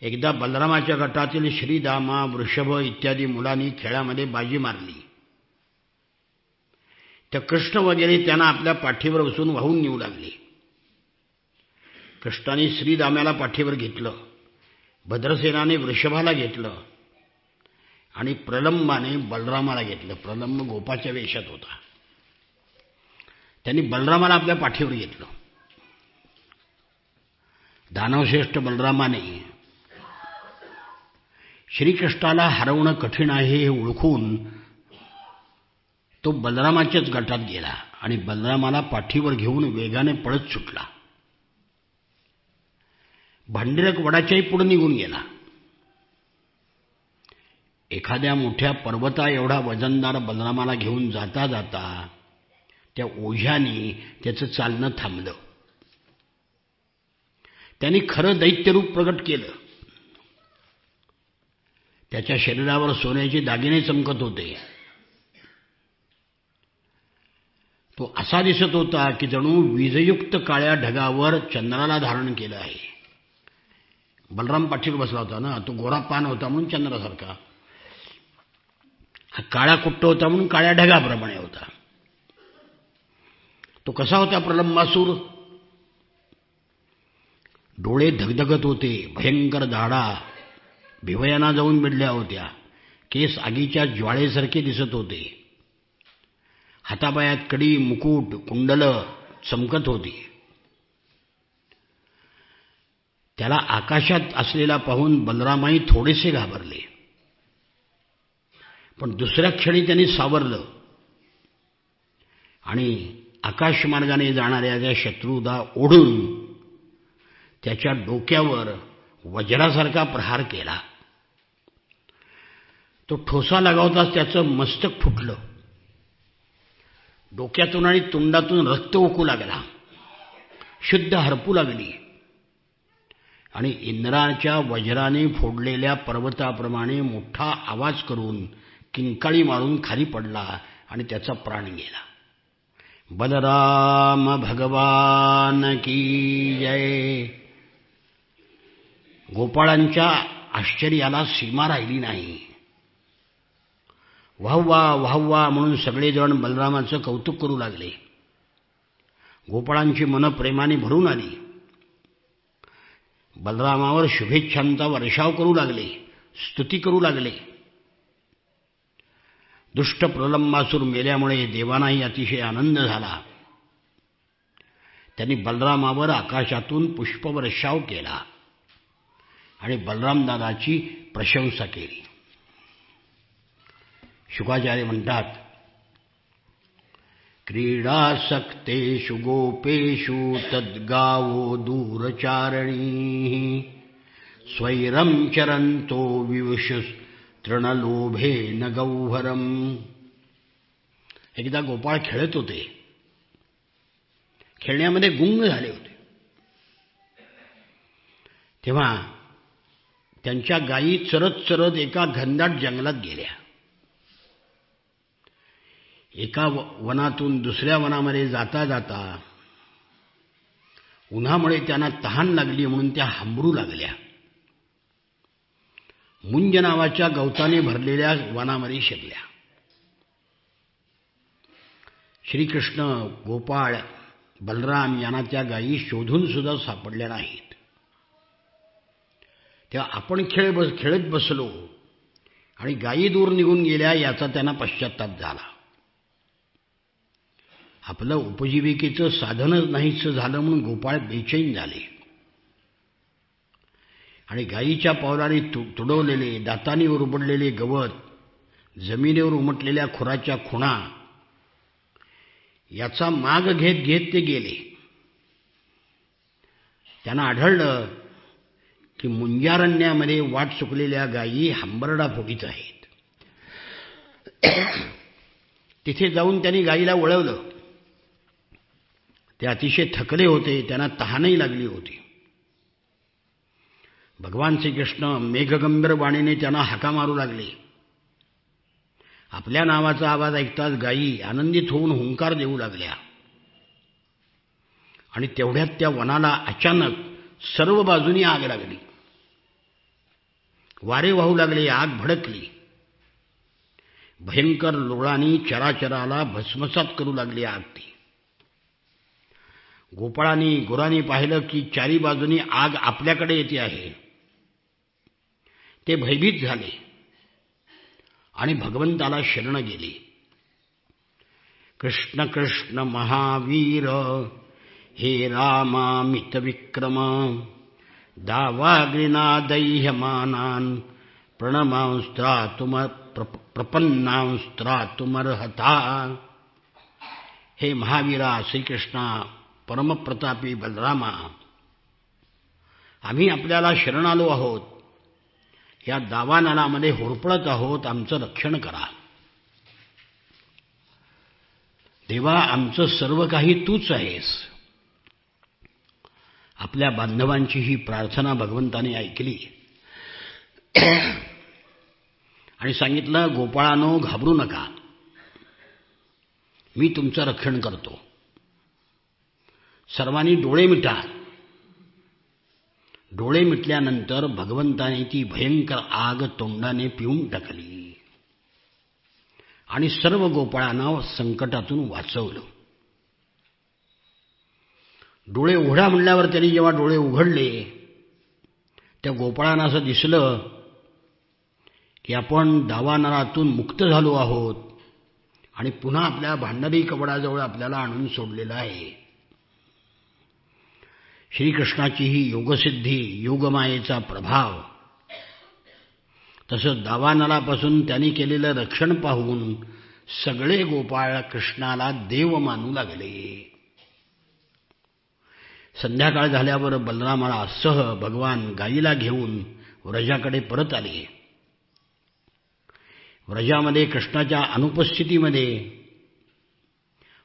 एकदा बलरामाच्या गटातील श्रीदामा, वृषभ इत्यादी मुलांनी खेळामध्ये बाजी मारली. त्या कृष्ण वगैरे त्यांना आपल्या पाठीवर बसून वाहून नेऊ लागले. कृष्णाने श्रीरामाला पाठीवर घेतलं, भद्रसेनाने वृषभाला घेतलं आणि प्रलंबाने बलरामाला घेतलं. प्रलंब गोपाच्या वेशात होता. त्यांनी बलरामाला आपल्या पाठीवर घेतलं. दानवश्रेष्ठ बलरामाने श्रीकृष्णाला हरवणं कठीण आहे हे ओळखून तो बलरामाच्याच गटात गेला आणि बलरामाला पाठीवर घेऊन वेगाने पळत सुटला. भांडीरक वडाच्याही पुढे निघून गेला. एखाद्या मोठ्या पर्वता एवढा वजनदार बलरामाला घेऊन जाता जाता त्या ओझ्याने त्याचं चालणं थांबलं. त्यांनी खरं दैत्यरूप प्रगट केलं. त्याच्या शरीरावर सोन्याचे दागिने चमकत होते. तो असा दिसत होता की जणू वीजयुक्त काळ्या ढगावर चंद्राला धारण केलं आहे. बलराम पाठीवर बसला होता ना, तो गोरा पान होता म्हणून चंद्रासारखा, हा काळा कुट्ट होता म्हणून काळ्या ढगाप्रमाणे होता. तो कसा होता प्रलंबासूर? डोळे धगधगत होते, भयंकर दाढा भिवयाना जाऊन मिडल्या होत्या, केस आगीच्या ज्वाळेसारखे दिसत होते, हातापायात कडी, मुकुट, कुंडलं चमकत होती. त्याला आकाशात असलेला पाहून बलरामाई थोडेसे घाबरले, पण दुसऱ्या क्षणी त्यांनी सावरलं आणि आकाशमार्गाने जाणाऱ्या त्या शत्रूला ओढून त्याच्या डोक्यावर वज्रासारखा प्रहार केला. तो ठोसा लगावताच त्याचं मस्तक फुटलं. डोक्यातून आणि तोंडातून रक्त ओकू लागला, शुद्ध हरपू लागली आणि इंद्राच्या वज्राने फोडलेल्या पर्वताप्रमाणे मोठा आवाज करून किंकाळी मारून खाली पडला आणि त्याचा प्राण गेला. बलराम भगवान की जय. गोपाळांच्या आश्चर्याला सीमा राहिली नाही. वाहवा वाहवा म्हणून सगळेजण बलरामाचं कौतुक करू लागले. गोपाळांची मनं प्रेमाने भरून आली. बलरामावर शुभेच्छांचा वर्षाव करू लागले, स्तुती करू लागले. दुष्ट प्रलंबासूर मेल्यामुळे देवांनाही अतिशय आनंद झाला. त्यांनी बलरामावर आकाशातून पुष्पवर्षाव केला आणि बलरामदादाची प्रशंसा केली. शुकाचार्य म्हणतात, क्रीडासक्तेषु गोपेषु तद्गावो दूरचारणी स्वैरं चरन्तो विवशुस् तृणलोभेन गौहरम. एकदा गोपाळ खेळत होते, खेळण्यामध्ये गुंग झाले होते. तेव्हा त्यांच्या गायी चरत चरत एका घनदाट जंगलात गेल्या. एका वनातून दुसऱ्या वनामध्ये जाता जाता उन्हामुळे त्यांना तहान लागली म्हणून त्या हंबरू लागल्या. मुंज नावाच्या गवताने भरलेल्या वनामध्ये शिरल्या. श्रीकृष्ण, गोपाळ, बलराम यांना त्या गायी शोधून सुद्धा सापडल्या नाहीत. तेव्हा आपण खेळत बसलो आणि गायी दूर निघून गेल्या याचा त्यांना पश्चात्ताप झाला. आपलं उपजीविकेचं साधनच नाहीच झालं म्हणून गोपाळ बेचैन झाले आणि गायीच्या पावलाने तुडवलेले, दातांनी उरबडलेले गवत, जमिनीवर उमटलेल्या खुराच्या खुणा याचा माग घेत घेत ते गेले. त्यांना आढळलं की मुंजारण्यामध्ये वाट चुकलेल्या गायी हंबरडा फोडीत आहेत. तिथे जाऊन त्यांनी गायीला वळवलं. ते अतिशय थकले होते, त्यांना तहानही लागली होती. भगवान श्रीकृष्ण मेघगंभीर वाणीने त्यांना हाका मारू लागले. आपल्या नावाचा आवाज ऐकताच गायी आनंदित होऊन हुंकार देऊ लागल्या आणि तेवढ्यात त्या वनाला अचानक सर्व बाजूनी आग लागली. वारे वाहू लागले, आग भडकली. भयंकर लोळांनी चराचराला भस्मसात करू लागली आग ती. गोपाळांनी गुरांनी पाहिलं की चारी बाजूनी आग आपल्याकडे येते आहे. ते भयभीत झाले आणि भगवंताला शरण गेले. कृष्ण कृष्ण महावीर हे रामामित विक्रम दावाग्निनादैह्यमानान् प्रपन्नांस्त्रातुमर्हता. हे महावीरा श्रीकृष्णा, परमप्रतापी बलरामा, आम्ही आपल्याला शरण आलो आहोत. या दावानलामध्ये होरपळत आहोत, आमचं रक्षण करा. देवा, आमचं सर्व काही तूच आहेस. आपल्या बांधवांची ही प्रार्थना भगवंताने ऐकली आणि सांगितलं, गोपाळांनो, घाबरू नका, मी तुमचं रक्षण करतो. सर्वांनी डोळे मिटा. डोळे मिटल्यानंतर भगवंताने ती भयंकर आग तोंडाने पिऊन टाकली आणि सर्व गोपाळांना संकटातून वाचवलं. डोळे उघडा म्हणल्यावर त्यांनी जेव्हा डोळे उघडले, त्या गोपाळांना असं दिसलं की आपण दावानळातून मुक्त झालो आहोत आणि पुन्हा आपल्या भांडारी कवडाजवळ आपल्याला आणून सोडलेलं आहे. श्रीकृष्णाची ही योगसिद्धी, योगमायेचा प्रभाव, तसंच दावानळापासून त्यांनी केलेलं रक्षण पाहून सगळे गोपाळ कृष्णाला देव मानू लागले. संध्याकाळ झाल्यावर बलरामासह भगवान गायीला घेऊन व्रजाकडे परत आले. व्रजामध्ये कृष्णाच्या अनुपस्थितीमध्ये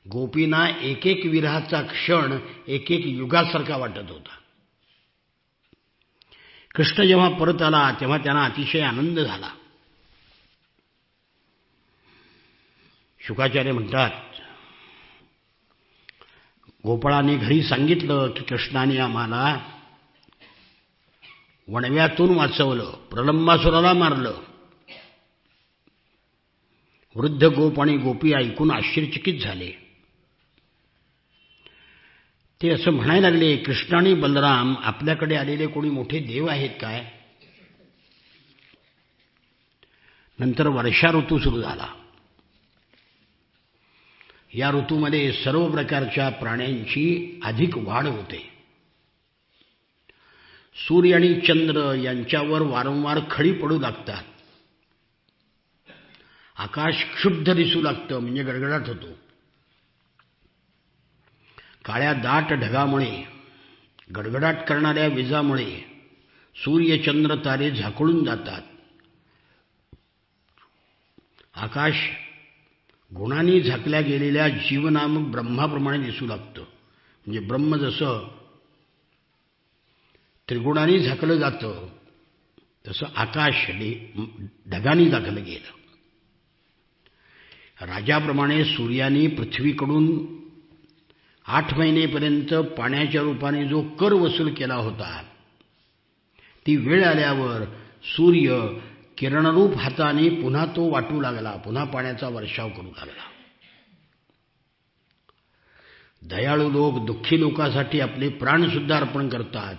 गोपींना एक एक विरहाचा क्षण एक एक युगासारखा वाटत होता. कृष्ण जेव्हा परत आला तेव्हा त्यांना अतिशय आनंद झाला. शुकाचार्य म्हणतात, गोपाळांनी घरी सांगितलं की कृष्णाने आम्हाला वणव्यातून वाचवलं, प्रलंबासुराला मारलं. वृद्ध गोप आणि गोपी ऐकून आश्चर्यचकित झाले. ते असं म्हणायला लागले, कृष्ण आणि बलराम आपल्याकडे आलेले कोणी मोठे देव आहेत काय? नंतर वर्षा ऋतू सुरू झाला. या ऋतूमध्ये सर्व प्रकारच्या प्राण्यांची अधिक वाढ होते. सूर्य आणि चंद्र यांच्यावर वारंवार खळी पडू लागतात. आकाश क्षुब्ध दिसू लागतं, म्हणजे गडगडाट होतो. काळ्या दाट ढगामुळे, गडगडाट करणाऱ्या विजामुळे सूर्य चंद्र तारे झाकळून जातात. आकाश गुणांनी झाकल्या गेलेल्या जीवनामक ब्रह्माप्रमाणे दिसू लागतं. म्हणजे ब्रह्म जसं त्रिगुणांनी झाकलं जातं तसं आकाश ढगांनी झाकलं गेलं. राजाप्रमाणे सूर्याने पृथ्वीकडून 8 महिनेपर्यंत पाण्याच्या रूपाने जो कर वसूल केला होता, ती वेळ आल्यावर सूर्य किरणरूप हाताने पुन्हा तो वाटू लागला, पुन्हा पाण्याचा वर्षाव करू लागला. दयाळू लोक दुःखी लोकांसाठी आपले प्राण सुद्धा अर्पण करतात.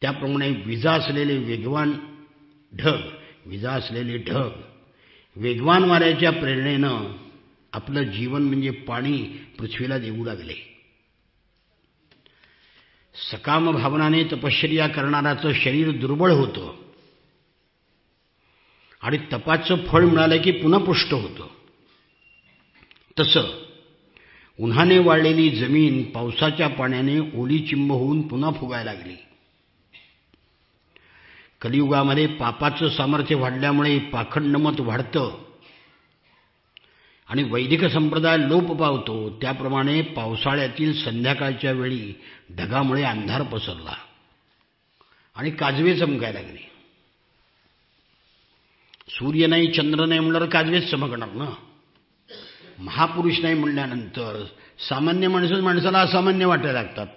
त्याप्रमाणे विजा असलेले ढग वेगवान वाऱ्याच्या प्रेरणेनं आपलं जीवन म्हणजे पाणी पृथ्वीला देऊ लागले. सकाम भावनाने तपश्चर्या करणाराचं शरीर दुर्बळ होतं आणि तपाचं फळ मिळालं की पुन्हा पुष्ट होतं. तसं उन्हाने वाळलेली जमीन पावसाच्या पाण्याने ओलीचिंब होऊन पुन्हा फुगायला लागली. कलियुगामध्ये पापाचं सामर्थ्य वाढल्यामुळे पाखंडमत वाढतं आणि वैदिक संप्रदाय लोप पावतो. त्याप्रमाणे पावसाळ्यातील संध्याकाळच्या वेळी ढगामुळे अंधार पसरला आणि काजवे चमकायला लागले. सूर्य नाही, चंद्र नाही म्हणल्यावर काजवेच चमकणार ना. महापुरुष नाही म्हणल्यानंतर सामान्य माणसाला असामान्य वाटायला लागतात.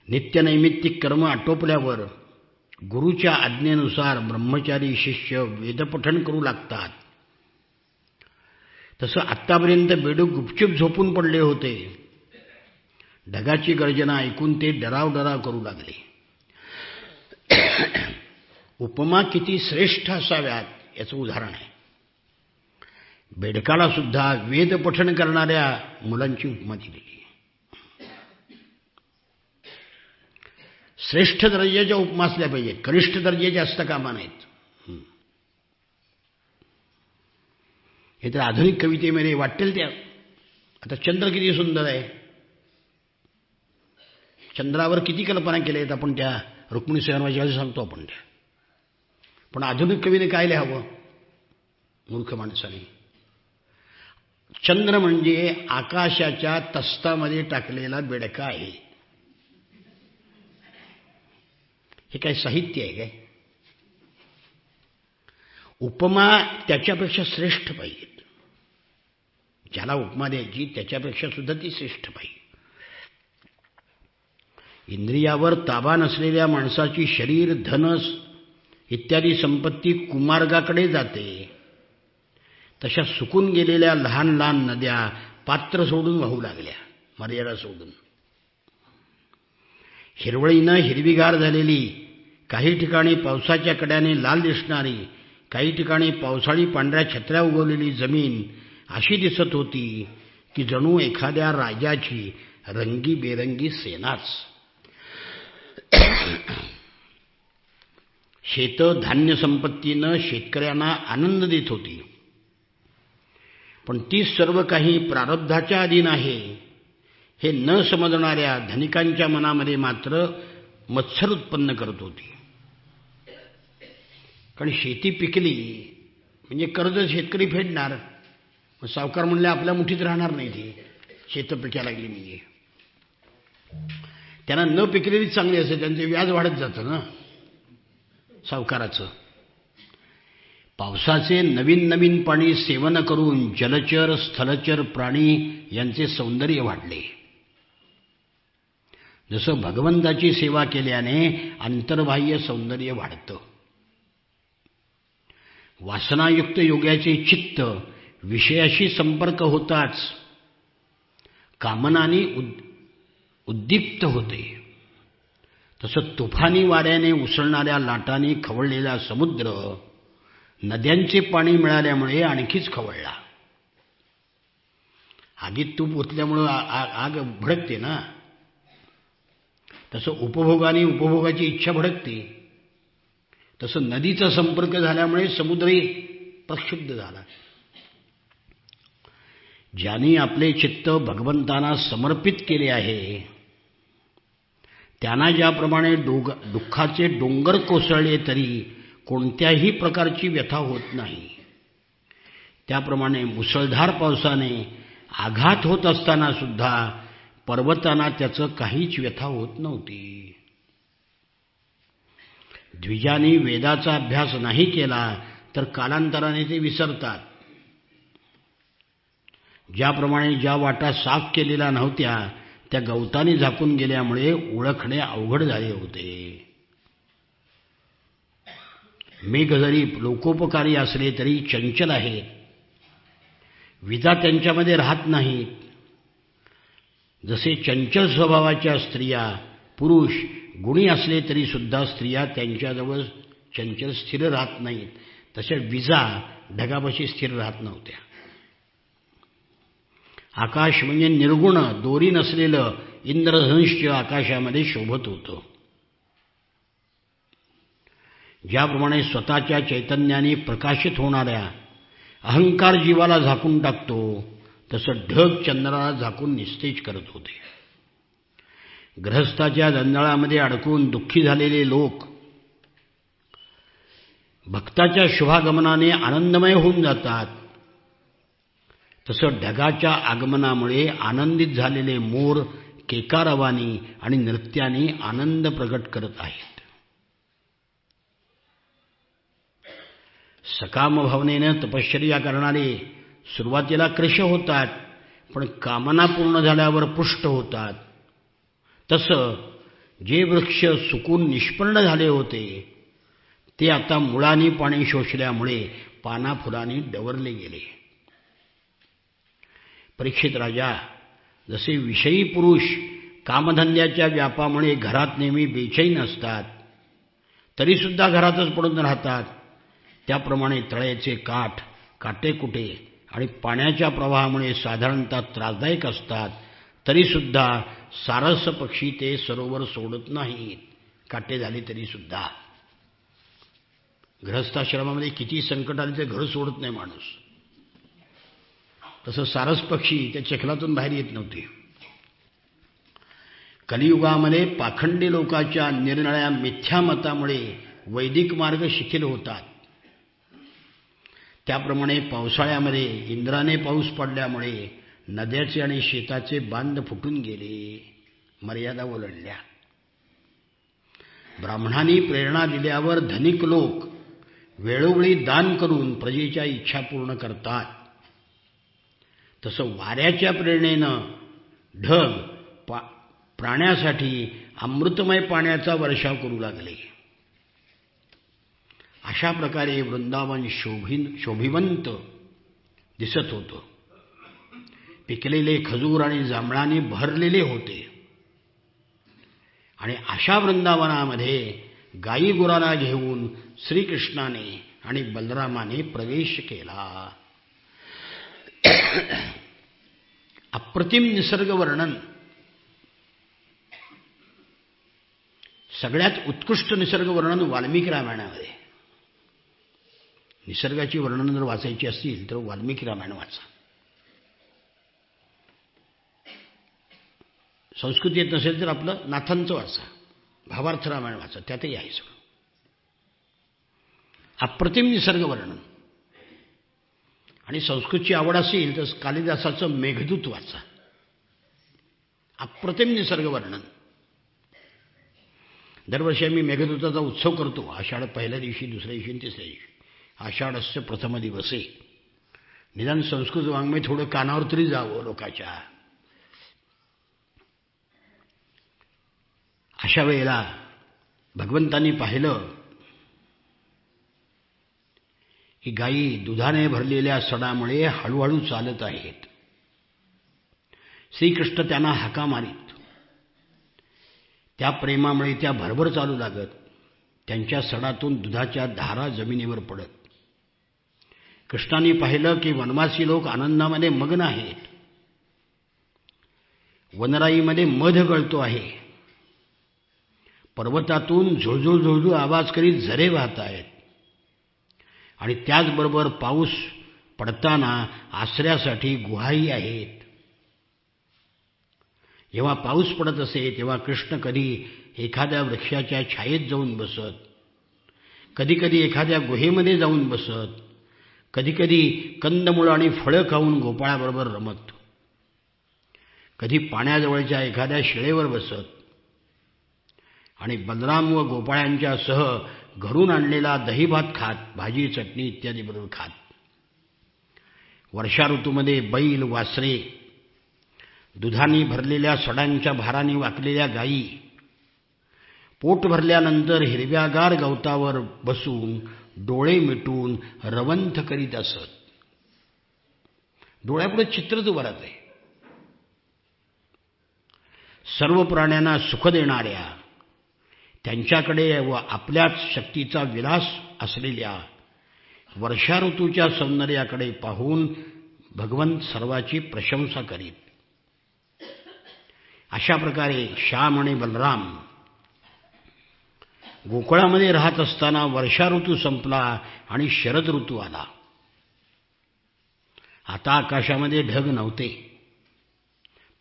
नित्यनैमित्तिक कर्म आटोपल्यावर गुरुच्या आज्ञेनुसार ब्रह्मचारी शिष्य वेदपठण करू लागतात. तसं आत्तापर्यंत बेडूक गुपचूप झोपून पडले होते. ढगाची गर्जना ऐकून ते डराव करू लागले. उपमा किती श्रेष्ठ असाव्यात याचं उदाहरण आहे. बेडकाला सुद्धा वेद पठण करणाऱ्या मुलांची उपमा दिलेली. श्रेष्ठ दर्जाच्या उपमा असल्या पाहिजेत, कनिष्ठ दर्जाच्या असता कामा नाहीत. हे तर आधुनिक कवितेमध्ये वाटेल त्या. आता चंद्र किती सुंदर आहे, चंद्रावर किती कल्पना केल्या आहेत आपण त्या रुक्मिणी स्वयंवराच्या वेळी सांगतो आपण त्या. पण आधुनिक कवीने काय लिहावं मूर्ख माणसाने? चंद्र म्हणजे आकाशाच्या तस्तामध्ये टाकलेला बेडका आहे. हे काय साहित्य आहे काय? उपमा त्याच्यापेक्षा श्रेष्ठ पाहिजे. ज्याला उपमा द्यायची त्याच्यापेक्षा सुद्धा ती श्रेष्ठ पाहिजे. इंद्रियावर ताबा नसलेल्या माणसाची शरीर, धनस इत्यादी संपत्ती कुमार्गाकडे जाते. तशा सुकून गेलेल्या लहान लहान नद्या पात्र सोडून वाहू लागल्या, मर्यादा सोडून. हिरवळीनं हिरवीगार झालेली, काही ठिकाणी पावसाच्या कड्याने लाल दिसणारी, काही ठिकाणी पावसाळी पांढऱ्या छत्र्या उगवलेली जमीन अशी दिसत होती की जणू एखाद्या राजाची रंगीबेरंगी सेनाच. शेतं धान्य संपत्तीनं शेतकऱ्यांना आनंद देत होती. पण ती सर्व काही प्रारब्धाच्या अधीन आहे हे न समजणाऱ्या धनिकांच्या मनामध्ये मात्र मत्सर उत्पन्न करत होती. कारण शेती पिकली म्हणजे कर्ज शेतकरी फेडणार. मग सावकार म्हणले आपल्या मुठीत राहणार नाही, ती शेतं पिकायला लागली म्हणजे. त्यांना न पिकलेलीच चांगली असते, त्यांचे व्याज वाढत जातं ना सावकाराचं. पावसाचे नवीन नवीन पाणी सेवन करून जलचर स्थलचर प्राणी यांचे सौंदर्य वाढले. जसं भगवंताची सेवा केल्याने अंतर्बाह्य सौंदर्य वाढतं. वासनायुक्त योग्याचे चित्त विषयाशी संपर्क होताच कामनाने उद्दीप्त होते. तसं तुफानी वाऱ्याने उसळणाऱ्या लाटांनी खवळलेला समुद्र नद्यांचे पाणी मिळाल्यामुळे आणखीच खवळला. आगीत तूप ओतल्यामुळं आग भडकते ना, तसं उपभोगाने उपभोगाची इच्छा भडकते. तसं नदीचा संपर्क झाल्यामुळे समुद्रही प्रक्षुब्ध झाला. ज्यांनी आपले चित्त भगवंतांना समर्पित केले आहे त्यांना ज्याप्रमाणे दुःखाचे डोंगर कोसळले तरी कोणत्याही प्रकारची व्यथा होत नाही, त्याप्रमाणे मुसळधार पावसाने आघात होत असताना सुद्धा पर्वतांना त्याचं काहीच व्यथा होत नव्हती. द्विजांनी वेदाचा अभ्यास नाही केला तर कालांतराने ते विसरतात. ज्याप्रमाणे ज्या वाटा साफ केलेल्या नव्हत्या त्या गवताने झाकून गेल्यामुळे ओळखणे अवघड झाले होते. मेघ जरी लोकोपकारी असले तरी चंचल आहेत, विजा त्यांच्यामध्ये राहत नाहीत. जसे चंचल स्वभावाच्या स्त्रिया पुरुष गुणी असले तरी सुद्धा स्त्रिया त्यांच्याजवळ चंचल स्थिर राहत नाहीत, तशा विजा ढगापाशी स्थिर राहत नव्हत्या. आकाश म्हणजे निर्गुण दोरी नसलेलं इंद्रधनुष्य आकाशामध्ये शोभत होतं. ज्याप्रमाणे स्वतःच्या चैतन्याने प्रकाशित होणाऱ्या अहंकार जीवाला झाकून टाकतो तसं ढग चंद्राला झाकून निस्तेज करत होते. गृहस्थाच्या जंजाळामध्ये अडकून दुःखी झालेले लोक भक्ताच्या शुभागमनाने आनंदमय होऊन जातात. तसं ढगाच्या आगमनामुळे आनंदित झालेले मोर केकारावानी आणि नृत्याने आनंद प्रकट करत आहेत. सकाम भावनेनं तपश्चर्या करणारे सुरुवातीला कृश होतात, पण कामना पूर्ण झाल्यावर पुष्ट होतात. तसं जे वृक्ष सुकून निष्पर्ण झाले होते ते आता मुळांनी पाणी शोषल्यामुळे पाना फुलांनी डवरले गेले. परीक्षित राजा, जसे विषयी पुरुष कामधंद्याच्या व्यापामुळे घरात नेहमी बेचैन असतात, तरीसुद्धा घरातच पडून राहतात, त्याप्रमाणे तळ्याचे काठ, काटेकुटे आणि पाण्याच्या प्रवाहामुळे साधारणतः त्रासदायक असतात, तरीसुद्धा सारस पक्षी ते सरोवर सोडत नाहीत, काटे झाले तरीसुद्धा. गृहस्थाश्रमामध्ये किती संकट आले ते घर सोडत नाही माणूस. तसं सारस पक्षी त्या चिखलातून बाहेर येत नव्हते. कलियुगामध्ये पाखंडी लोकांच्या निरनिळ्या मिथ्या मतामुळे वैदिक मार्ग शिथिल होतात. त्याप्रमाणे पावसाळ्यामध्ये इंद्राने पाऊस पडल्यामुळे नद्याचे आणि शेताचे बांध फुटून गेले, मर्यादा ओलांडल्या. ब्राह्मणांनी प्रेरणा दिल्यावर धनिक लोक वेळोवेळी दान करून प्रजेच्या इच्छा पूर्ण करतात. तसं वाऱ्याच्या प्रेरणेनं ढग प्राण्यासाठी अमृतमय पाण्याचा वर्षाव करू लागले. अशा प्रकारे वृंदावन शोभिवंत दिसत होतं. पिकलेले खजूर आणि जांभळांनी भरलेले होते. आणि अशा वृंदावनामध्ये गायी गुराला घेऊन श्रीकृष्णाने आणि बलरामाने प्रवेश केला. अप्रतिम निसर्ग वर्णन, सगळ्यात उत्कृष्ट निसर्ग वर्णन वाल्मिकी रामायणामध्ये. निसर्गाची वर्णन जर वाचायची असतील तर वाल्मिकी रामायण वाचा. संस्कृत येत नसेल तर आपलं नाथांचं वाचा, भावार्थ रामायण वाचा, त्यातही आहे सगळं. अप्रतिम निसर्ग वर्णन. आणि संस्कृतची आवड असेल तर कालिदासाचं मेघदूत वाचा, अप्रतिम निसर्ग वर्णन. दरवर्षी आम्ही मेघदूताचा उत्सव करतो. आषाढ पहिल्या दिवशी, दुसऱ्या दिवशी, तिसऱ्या दिवशी. आषाढस्य प्रथम दिवसे. निदान संस्कृत वाङ्मय थोडं कानावर तरी जावं लोकांच्या. अशा वेळेला भगवंतांनी पाहिलं की गायी दुधाने भरलेल्या सडामुळे हळूहळू चालत आहेत. श्रीकृष्ण त्यांना हाका मारीत. त्या प्रेमामुळे त्या भरभर चालू लागत. त्यांच्या सडातून दुधाच्या धारा जमिनीवर पडत. कृष्णाने पाहिलं की वनवासी लोक आनंदामध्ये मग्न आहेत. वनराईमध्ये मध गळतो आहे. पर्वतातून झुळझुळ झुळझुळ आवाज करीत झरे वाहत आहेत. आणि त्याचबरोबर पाऊस पडताना आसऱ्यासाठी गुहाही आहेत. जेव्हा पाऊस पडत असे तेव्हा कृष्ण कधी एखाद्या वृक्षाच्या छायेत जाऊन बसत, कधीकधी एखाद्या गुहेमध्ये जाऊन बसत, कधीकधी कंदमुळं आणि फळं खाऊन गोपाळाबरोबर रमत, कधी पाण्याजवळच्या एखाद्या शिळेवर बसत आणि बलराम व गोपाळांच्या सह घरून आणलेला दहीभात खात, भाजी चटणी इत्यादी बरोबर खात. वर्षा ऋतूमध्ये बैल वासरे, दुधाने भरलेल्या सडांच्या भाराने वाकलेल्या गायी पोट भरल्यानंतर हिरव्यागार गवतावर बसून डोळे मिटून रवंथ करीत असत. डोळ्यापुढे चित्रच उभं राहतंय. सर्व प्राण्यांना सुख देणाऱ्या, त्यांच्याकडे व आपल्याच शक्तीचा विलास असलेल्या वर्षा ऋतूच्या सौंदर्याकडे पाहून भगवंत सर्वाची प्रशंसा करीत. अशा प्रकारे श्याम आणि बलराम गोकुळामध्ये राहत असताना वर्षा ऋतू संपला आणि शरद ऋतू आला. आता आकाशामध्ये ढग नव्हते.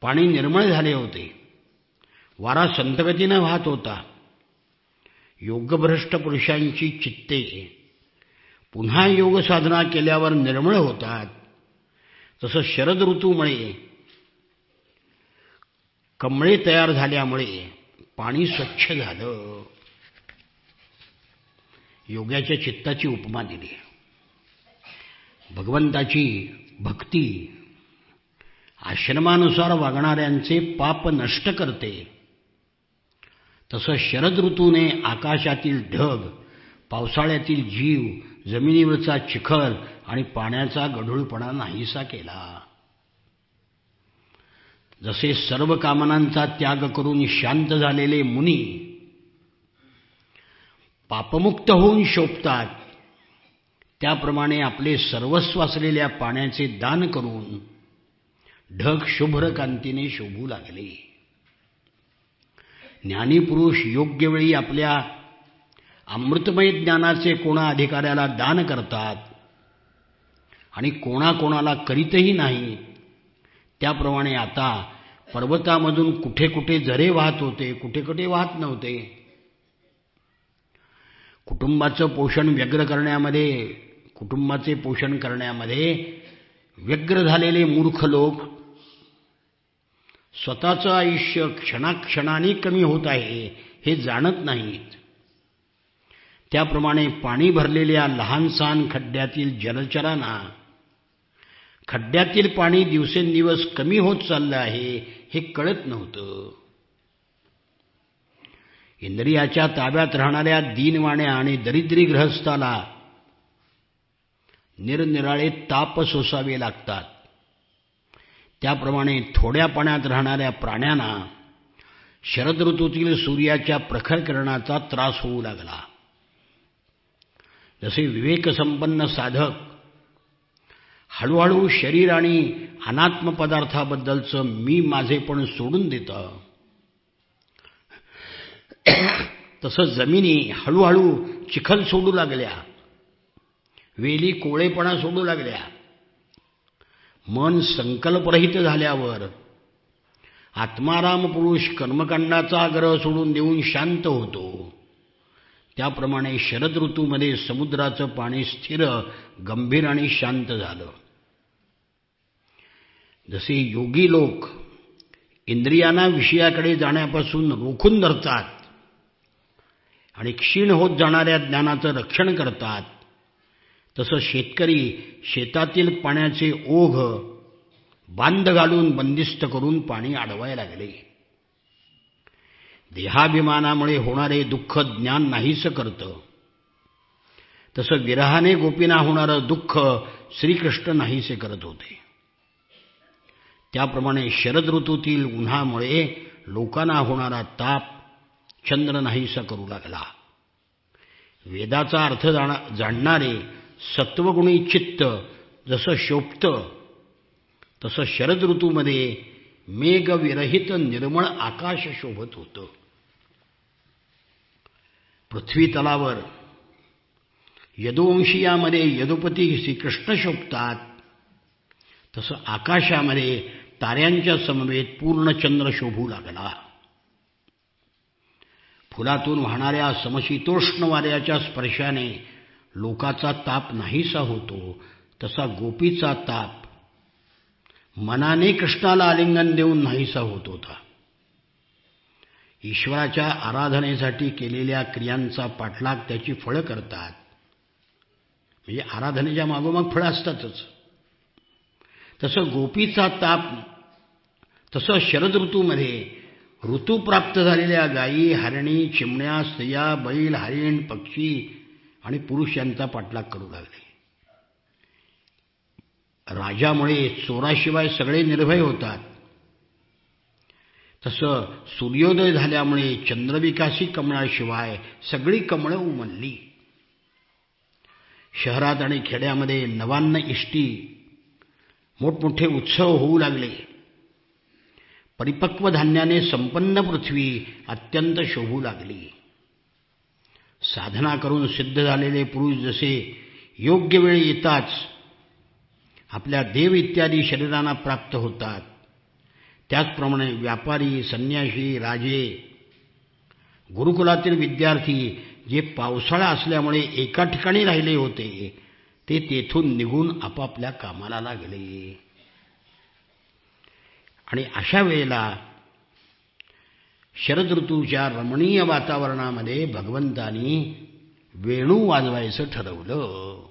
पाणी निर्मळ झाले होते. वारा संतगतीने वाहत होता. योगभ्रष्ट पुरुषांची चित्ते पुन्हा योग साधना केल्यावर निर्मळ होतात. तसं शरद ऋतूमुळे कमळे तयार झाल्यामुळे पाणी स्वच्छ झालं. योग्याच्या चित्ताची उपमा दिली. भगवंताची भक्ती आश्रमानुसार वागणाऱ्यांचे पाप नष्ट करते. तसं शरद ऋतूने आकाशातील ढग, पावसाळ्यातील जीव, जमिनीवरचा चिखल आणि पाण्याचा गढूळपणा नाहीसा केला. जसे सर्व कामनांचा त्याग करून शांत झालेले मुनी पापमुक्त होऊन शोभतात, त्याप्रमाणे आपले सर्वस्व असलेल्या पाण्याचे दान करून ढग शुभ्र कांतीने शोभू लागले. ज्ञानी पुरुष योग्य वेळी आपल्या अमृतमय ज्ञानाचे कोणा अधिकाऱ्याला दान करतात आणि कोणाकोणाला करीतही नाही. त्याप्रमाणे आता पर्वतामधून कुठे कुठे झरे वाहत होते, कुठे कुठे वाहत नव्हते. कुटुंबाचे पोषण करण्यामध्ये व्यग्र झालेले मूर्ख लोक स्वतःचं आयुष्य क्षणाक्षणाने कमी होत आहे हे जाणत नाहीत. त्याप्रमाणे पाणी भरलेल्या लहानसहान खड्ड्यातील जलचरांना खड्ड्यातील पाणी दिवसेंदिवस कमी होत चाललं आहे हे कळत नव्हतं. इंद्रियाच्या ताब्यात राहणाऱ्या दीनवाण्या आणि दरिद्री गृहस्थाला निरनिराळे ताप सोसावे लागतात. त्याप्रमाणे थोड्या पाण्यात राहणाऱ्या प्राण्यांना शरद ऋतूतील सूर्याच्या प्रखर किरणाचा त्रास होऊ लागला. जसे विवेकसंपन्न साधक हळूहळू शरीर आणि अनात्म पदार्थाबद्दलचं मी माझेपण सोडून देतं, तसं जमिनी हळूहळू चिखल सोडू लागल्या, वेली कोळेपणा सोडू लागल्या. मन संकल्परहित झाल्यावर आत्माराम पुरुष कर्मकांडाचा आग्रह सोडून देऊन शांत होतो. त्याप्रमाणे शरद ऋतूमध्ये समुद्राचं पाणी स्थिर, गंभीर आणि शांत झालं. जसे योगी लोक इंद्रियांना विषयाकडे जाण्यापासून रोखून धरतात आणि क्षीण होत जाणाऱ्या ज्ञानाचं रक्षण करतात, तसं शेतकरी शेतातील पाण्याचे ओघ बांध घालून बंदिस्त करून पाणी अडवायला लागले. देहाभिमानामुळे होणारे दुःख ज्ञान नाहीसं करतं, तसं विरहाने गोपींना होणारं दुःख श्रीकृष्ण नाहीसे करत होते. त्याप्रमाणे शरद ऋतूतील उन्हामुळे लोकांना होणारा ताप चंद्र नाहीसा करू लागला. वेदाचा अर्थ जाणणारे सत्वगुणी चित्त जसं शोभतं, तसं शरद ऋतूमध्ये मेघविरहित निर्मळ आकाश शोभत होतं. पृथ्वी तलावर यदुवंशीयामध्ये यदुपती श्रीकृष्ण शोभतात, तसं आकाशामध्ये ताऱ्यांच्या समवेत पूर्ण चंद्र शोभू लागला. फुलातून वाहणाऱ्या समशीतोष्ण वाऱ्याच्या स्पर्शाने लोकाचा ताप नाहीसा होतो, तसा गोपीचा ताप मनाने कृष्णाला आलिंगन देऊन नाहीसा होत होता. ईश्वराच्या आराधनेसाठी केलेल्या क्रियांचा पाठलाग त्याची फळं करतात. म्हणजे आराधनेच्या मागोमाग फळं असतातच. तसं गोपीचा ताप, तसं शरद ऋतूमध्ये ऋतूप्राप्त झालेल्या गायी, हरणी, चिमण्या, स्त्रिया, बैल, हरिण, पक्षी आणि पुरुष यांचा पाठलाग करू लागले. राजामुळे चोराशिवाय सगळे निर्भय होतात, तसं सूर्योदय झाल्यामुळे चंद्रविकासी कमळाशिवाय सगळी कमळं उमलली. शहरात आणि खेड्यामध्ये नवान्न इष्टी मोठमोठे उत्सव होऊ लागले. परिपक्व धान्याने संपन्न पृथ्वी अत्यंत शोभू लागली. साधना करून सिद्ध झालेले पुरुष जसे योग्य वेळ येताच आपल्या देव इत्यादी शरीरांना प्राप्त होतात, त्याचप्रमाणे व्यापारी, संन्यासी, राजे, गुरुकुलातील विद्यार्थी जे पावसाळा असल्यामुळे एका ठिकाणी राहिले होते, ते तेथून निघून आपापल्या कामाला लागले. आणि अशा वेळेला शरद ऋतूच्या रमणीय वातावरणामध्ये भगवंतानी वेणू वाजवायचं ठरवलं.